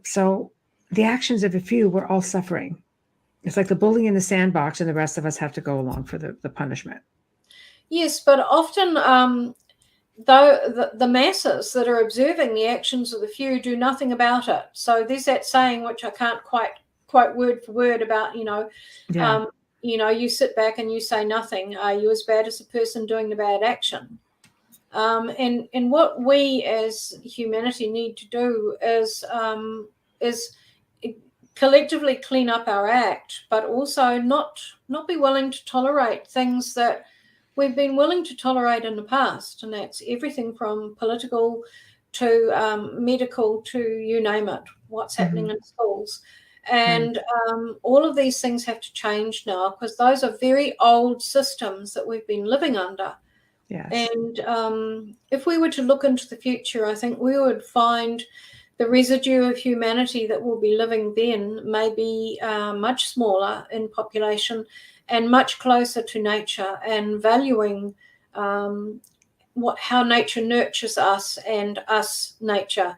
So the actions of a few, we're all suffering. It's like the bully in the sandbox, and the rest of us have to go along for the punishment. Yes, but often though the masses that are observing the actions of the few do nothing about it. So there's that saying, which I can't quite word for word, about you sit back and you say nothing. Are you as bad as the person doing the bad action? And what we as humanity need to do is collectively clean up our act, but also not be willing to tolerate things that we've been willing to tolerate in the past, and that's everything from political to medical to you name it, what's happening in schools. And all of these things have to change now, because those are very old systems that we've been living under. Yes. And if we were to look into the future, I think we would find the residue of humanity that will be living then may be much smaller in population and much closer to nature and valuing how nature nurtures us and us nature.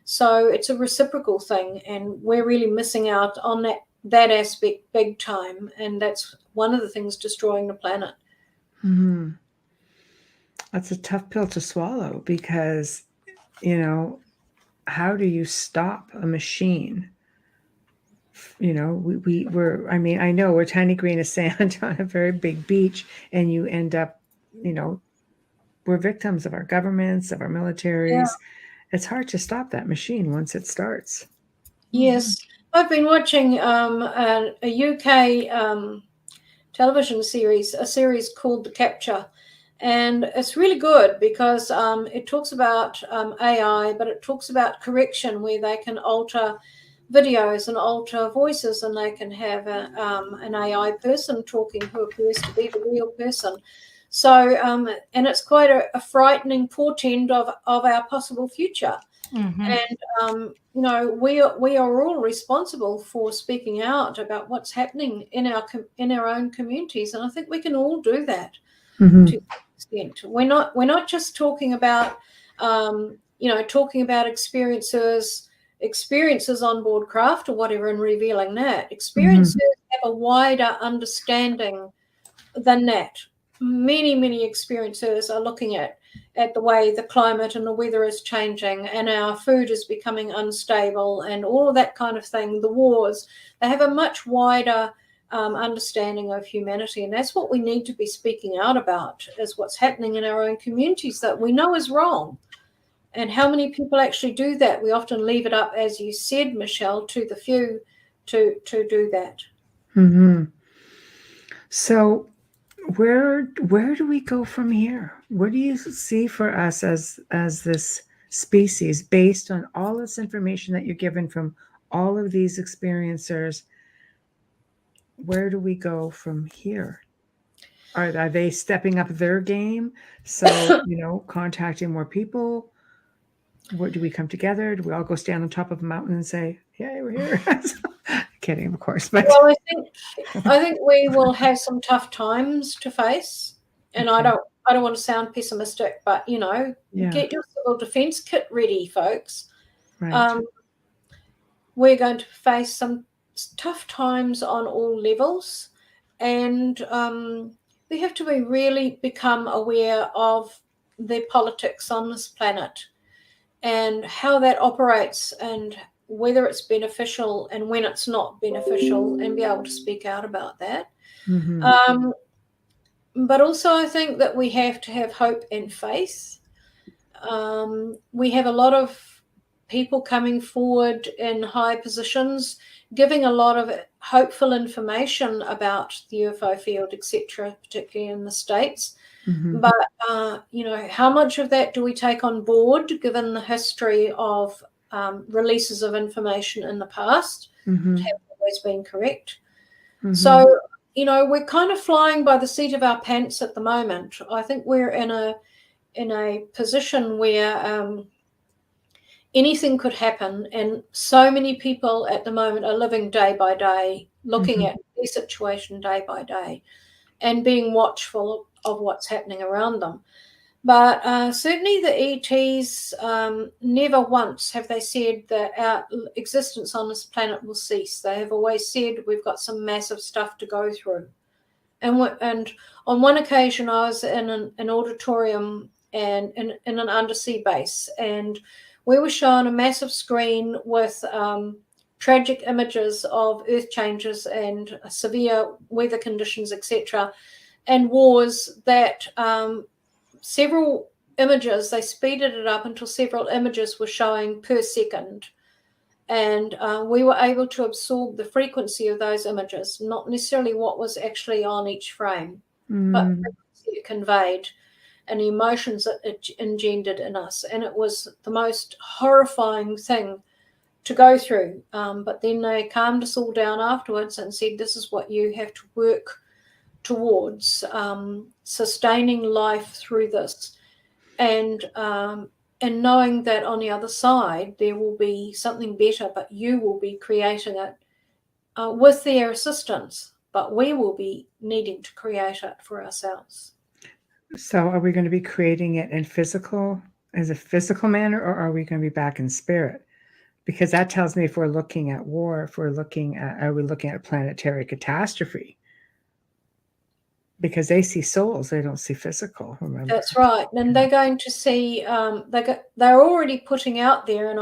So it's a reciprocal thing, and we're really missing out on that aspect big time, and that's one of the things destroying the planet. Mm-hmm. That's a tough pill to swallow because, how do you stop a machine? We're, I mean, I know we're a tiny grain of sand on a very big beach, and you end up, we're victims of our governments, of our militaries. Yeah. It's hard to stop that machine once it starts. Yes. I've been watching a UK television series, a series called The Capture. And it's really good because it talks about AI, but it talks about correction, where they can alter videos and alter voices, and they can have an AI person talking who appears to be the real person. So, and it's quite a frightening portend of our possible future. Mm-hmm. And we are all responsible for speaking out about what's happening in our own communities, and I think we can all do that. Mm-hmm. To an extent. We're not just talking about talking about experiences on board craft or whatever and revealing that. Experiences have a wider understanding than that. Many experiences are looking at the way the climate and the weather is changing and our food is becoming unstable and all of that kind of thing, the wars. They have a much wider understanding of humanity, and that's what we need to be speaking out about, is what's happening in our own communities that we know is wrong. And how many people actually do that? We often leave it up, as you said, Michelle, to the few to do that. Mm-hmm. So where do we go from here? What do you see for us as this species, based on all this information that you're given from all of these experiencers? Where do we go from here? Are they stepping up their game? So, contacting more people? Where do we come together? Do we all go stand on top of a mountain and say, "Yay, we're here"? Kidding, of course. But well, I think we will have some tough times to face, and okay. I don't want to sound pessimistic, but get your civil defence kit ready, folks. Right. We're going to face some tough times on all levels, and we have to really become aware of the politics on this planet and how that operates and whether it's beneficial and when it's not beneficial, and be able to speak out about that. Mm-hmm. But also I think that we have to have hope and faith. We have a lot of people coming forward in high positions, giving a lot of hopeful information about the UFO field, etc., particularly in the States. Mm-hmm. But, how much of that do we take on board, given the history of releases of information in the past? Mm-hmm. Have always been correct. Mm-hmm. So, we're kind of flying by the seat of our pants at the moment. I think we're in a position where anything could happen, and so many people at the moment are living day by day, looking at their situation day by day and being watchful of what's happening around them. But certainly the ETs, never once have they said that our existence on this planet will cease. They have always said we've got some massive stuff to go through. And on one occasion I was in an auditorium and in an undersea base, and we were shown a massive screen with tragic images of earth changes and severe weather conditions, etc., and wars that several images, they speeded it up until several images were showing per second. And we were able to absorb the frequency of those images, not necessarily what was actually on each frame, but the frequency it conveyed and the emotions that it engendered in us. And it was the most horrifying thing to go through. But then they calmed us all down afterwards and said, this is what you have to work towards sustaining life through this, and knowing that on the other side there will be something better, but you will be creating it with their assistance, but we will be needing to create it for ourselves. So are we going to be creating it in as a physical manner, or are we going to be back in spirit? Because that tells me if we're looking at war, are we looking at planetary catastrophe? Because they see souls, they don't see physical, remember? That's right. And they're going to see, they're already putting out there, and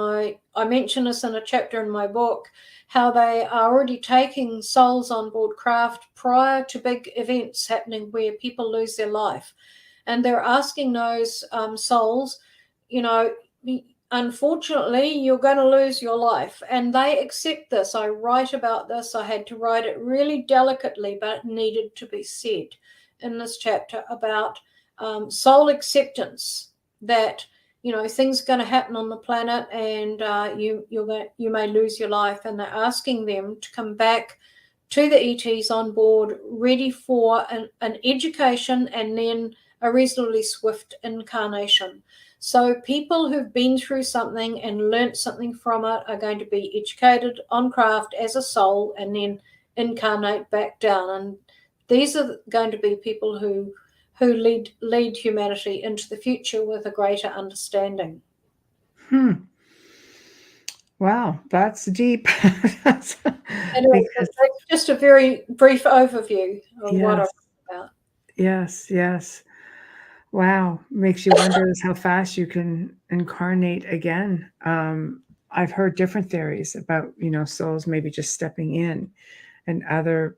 I mention this in a chapter in my book, how they are already taking souls on board craft prior to big events happening where people lose their life. And they're asking those souls, unfortunately, you're going to lose your life. And they accept this. I write about this. I had to write it really delicately, but it needed to be said in this chapter about soul acceptance, that things are going to happen on the planet, and you may lose your life. And they're asking them to come back to the ETs on board, ready for an education and then a reasonably swift incarnation. So people who've been through something and learnt something from it are going to be educated on craft as a soul and then incarnate back down. And these are going to be people who lead humanity into the future with a greater understanding. Wow, that's deep. That's just a very brief overview of what I'm about. Yes. Wow, makes you wonder how fast you can incarnate again. I've heard different theories about, souls maybe just stepping in, and other,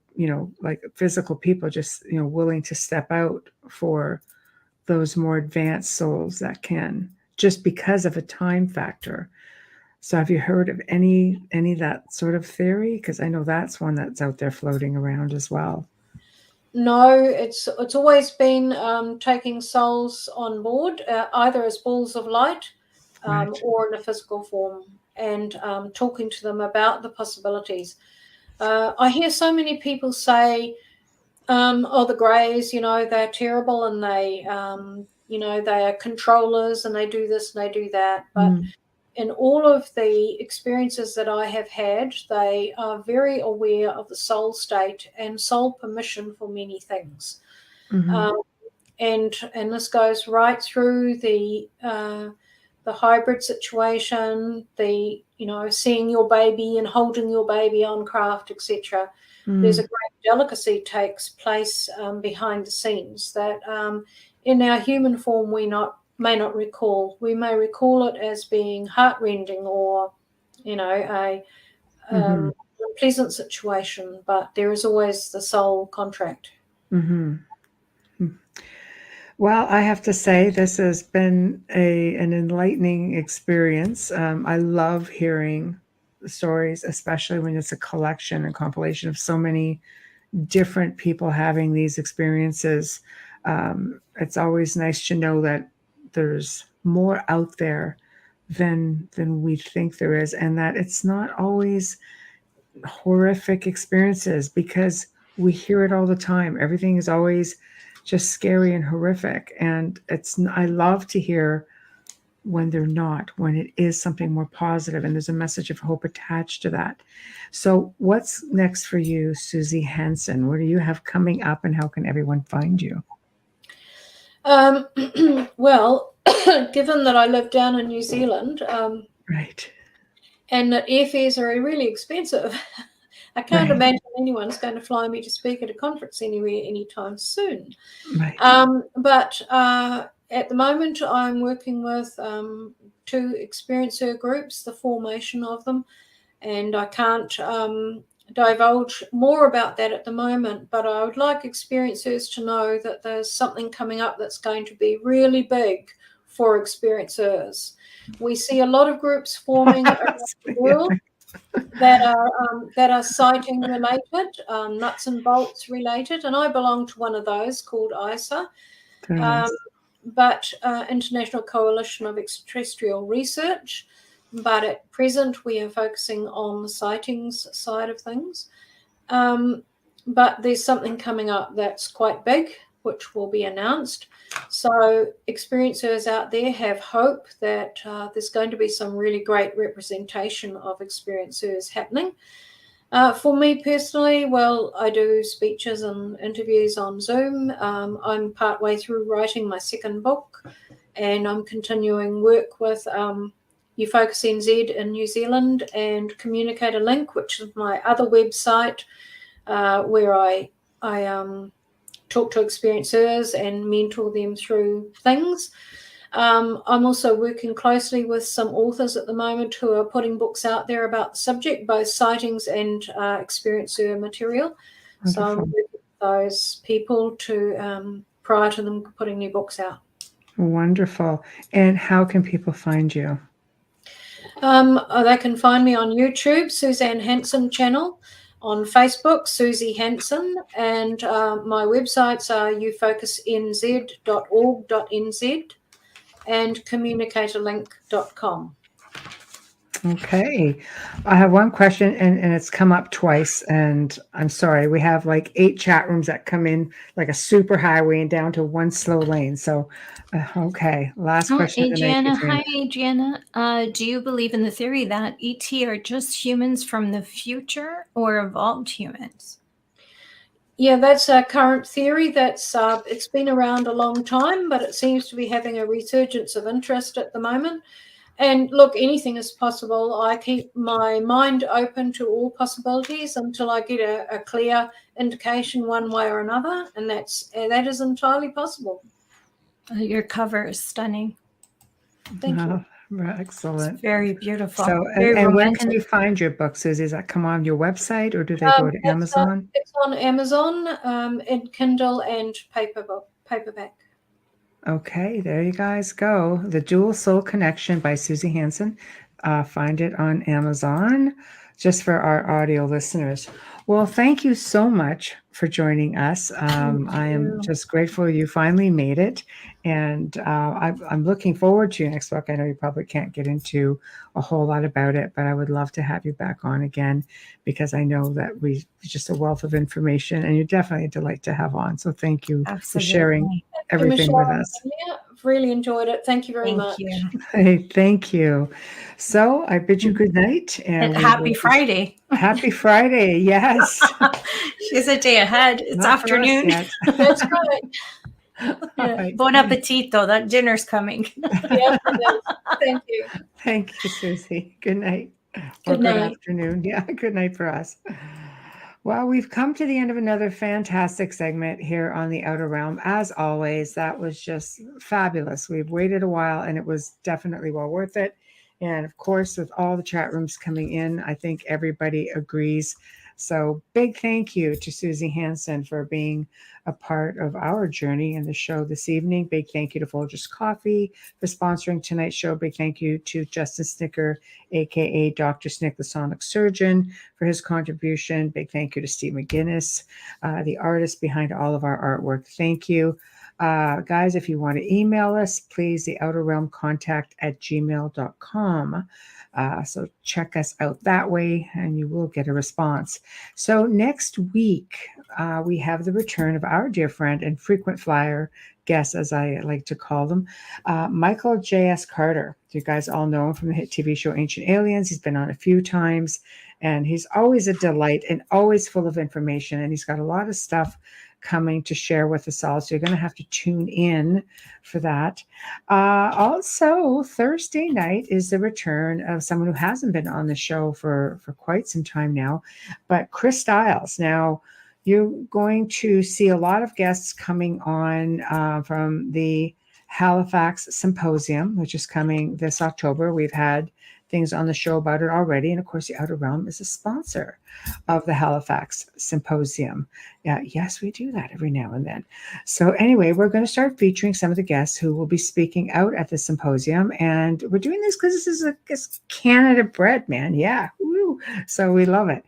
like physical people just, willing to step out for those more advanced souls that can, just because of a time factor. So have you heard of any of that sort of theory? Because I know that's one that's out there floating around as well. No, it's always been taking souls on board, either as balls of light or in a physical form, and talking to them about the possibilities. I hear so many people say, the Greys, they're terrible, and they are controllers, and they do this and they do that. But in all of the experiences that I have had, they are very aware of the soul state and soul permission for many things. And this goes right through the hybrid situation, the seeing your baby and holding your baby on craft, etc. There's a great delicacy takes place behind the scenes that in our human form we may not recall. We may recall it as being heartrending or a pleasant situation, but there is always the soul contract. Well, I have to say this has been an enlightening experience. I love hearing the stories, especially when it's a collection and compilation of so many different people having these experiences. It's always nice to know that there's more out there than we think there is, and that it's not always horrific experiences, because we hear it all the time. Everything is always just scary and horrific, and I love to hear when they're not, when it is something more positive and there's a message of hope attached to that. So what's next for you, Suzy Hansen? What do you have coming up, and how can everyone find you? Well, given that I live down in New Zealand, Right, and that airfares are really expensive, I can't imagine anyone's going to fly me to speak at a conference anywhere anytime soon. Right. But at the moment, I'm working with 2 experiencer groups, the formation of them, and I can't divulge more about that at the moment, but I would like experiencers to know that there's something coming up that's going to be really big for experiencers. We see a lot of groups forming around the world that are sighting related, nuts and bolts related, and I belong to one of those called ICER, but International Coalition of Extraterrestrial Research. But at present, we are focusing on the sightings side of things. but there's something coming up that's quite big, which will be announced. So experiencers out there have hope that there's going to be some really great representation of experiencers happening. For me personally, well, I do speeches and interviews on Zoom. I'm partway through writing my second book, and I'm continuing work with UFOCUS NZ in New Zealand and Communicatorlink, which is my other website where I talk to experiencers and mentor them through things. I'm also working closely with some authors at the moment who are putting books out there about the subject, both sightings and experiencer material. Wonderful. So I'm working with those people to prior to them putting new books out. Wonderful. And how can people find you? They can find me on YouTube, Suzy Hansen channel, on Facebook, Suzy Hansen, and my websites are ufocusnz.org.nz and communicatorlink.com. Okay. I have one question, and it's come up twice, and I'm sorry. We have like 8 chat rooms that come in like a super highway and down to one slow lane. So, okay. Last question. Adriana. Hi, Adriana. Do you believe in the theory that ET are just humans from the future or evolved humans? Yeah, that's a current theory. That's it's been around a long time, but it seems to be having a resurgence of interest at the moment. And look, anything is possible. I keep my mind open to all possibilities until I get a clear indication one way or another, and that is entirely possible. Your cover is stunning. Thank you. Excellent. It's very beautiful. So, and where can you find your books, Suzy? Does that come on your website, or do they go to Amazon? It's on Amazon, in Kindle and paperback. Okay, there you guys go. The Dual Soul Connection by Suzy Hansen. Find it on Amazon, just for our audio listeners. Well, thank you so much for joining us. I am just grateful you finally made it. And I'm looking forward to your next book. I know you probably can't get into a whole lot about it, but I would love to have you back on again, because I know that just a wealth of information, and you're definitely a delight to have on. So thank you for sharing everything with us. Yeah, I've really enjoyed it. Thank you very much. Hey, thank you. So I bid you good night. And happy Friday. Happy Friday. Yes. She's a day ahead. It's Not for us afternoon. yet. That's right. Right. Bon appetito. That dinner's coming. Yeah, thank you. Thank you, Suzy. Good night. Good night. Good afternoon. Yeah, good night for us. Well, we've come to the end of another fantastic segment here on the Outer Realm. As always, that was just fabulous. We've waited a while, and it was definitely well worth it. And of course, with all the chat rooms coming in, I think everybody agrees. So big thank you to Suzy Hansen for being a part of our journey in the show this evening. Big thank you to Folgers Coffee for sponsoring tonight's show. Big thank you to Justin Snicker, aka Dr. Snick, the Sonic Surgeon, for his contribution. Big thank you to Steve McGinnis, the artist behind all of our artwork. Thank you. Guys, if you want to email us, please, theouterrealmcontact@gmail.com. So check us out that way, and you will get a response. So next week, we have the return of our dear friend and frequent flyer guest, as I like to call them, Michael J.S. Carter. You guys all know him from the hit TV show Ancient Aliens. He's been on a few times, and he's always a delight and always full of information, and he's got a lot of stuff coming to share with us all. So you're going to have to tune in for that. Also, Thursday night is the return of someone who hasn't been on the show for quite some time now, but Chris Stiles. Now, you're going to see a lot of guests coming on from the Halifax Symposium, which is coming this October. We've had things on the show about it already. And of course, the Outer Realm is a sponsor of the Halifax Symposium. Yeah, yes, we do that every now and then. So anyway, we're going to start featuring some of the guests who will be speaking out at the symposium. And we're doing this because this is Canada bred, man. Yeah. Woo. So we love it.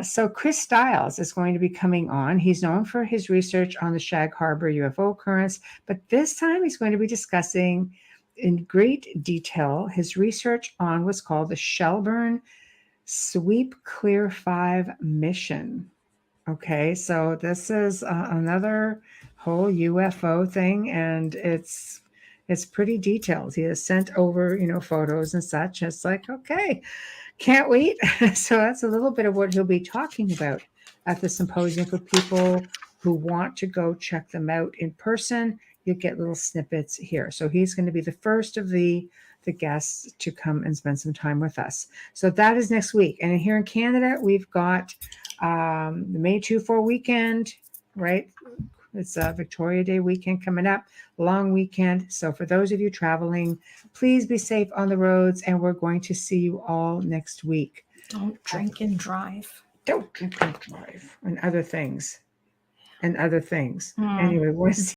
So Chris Stiles is going to be coming on. He's known for his research on the Shag Harbor UFO occurrence, but this time he's going to be discussing in great detail his research on what's called the Shelburne Sweep Clear 5 mission. Okay, so this is another whole UFO thing, and it's pretty detailed. He has sent over, photos and such. It's like, okay, can't wait. So that's a little bit of what he'll be talking about at the symposium for people who want to go check them out in person. You get little snippets here. So he's going to be the first of the guests to come and spend some time with us. So that is next week. And here in Canada, we've got the May 2-4 weekend, right? It's a Victoria Day weekend coming up, long weekend. So for those of you traveling, please be safe on the roads, and we're going to see you all next week. Don't drink and drive. Don't drink and drive, and other things. Anyway, we'll see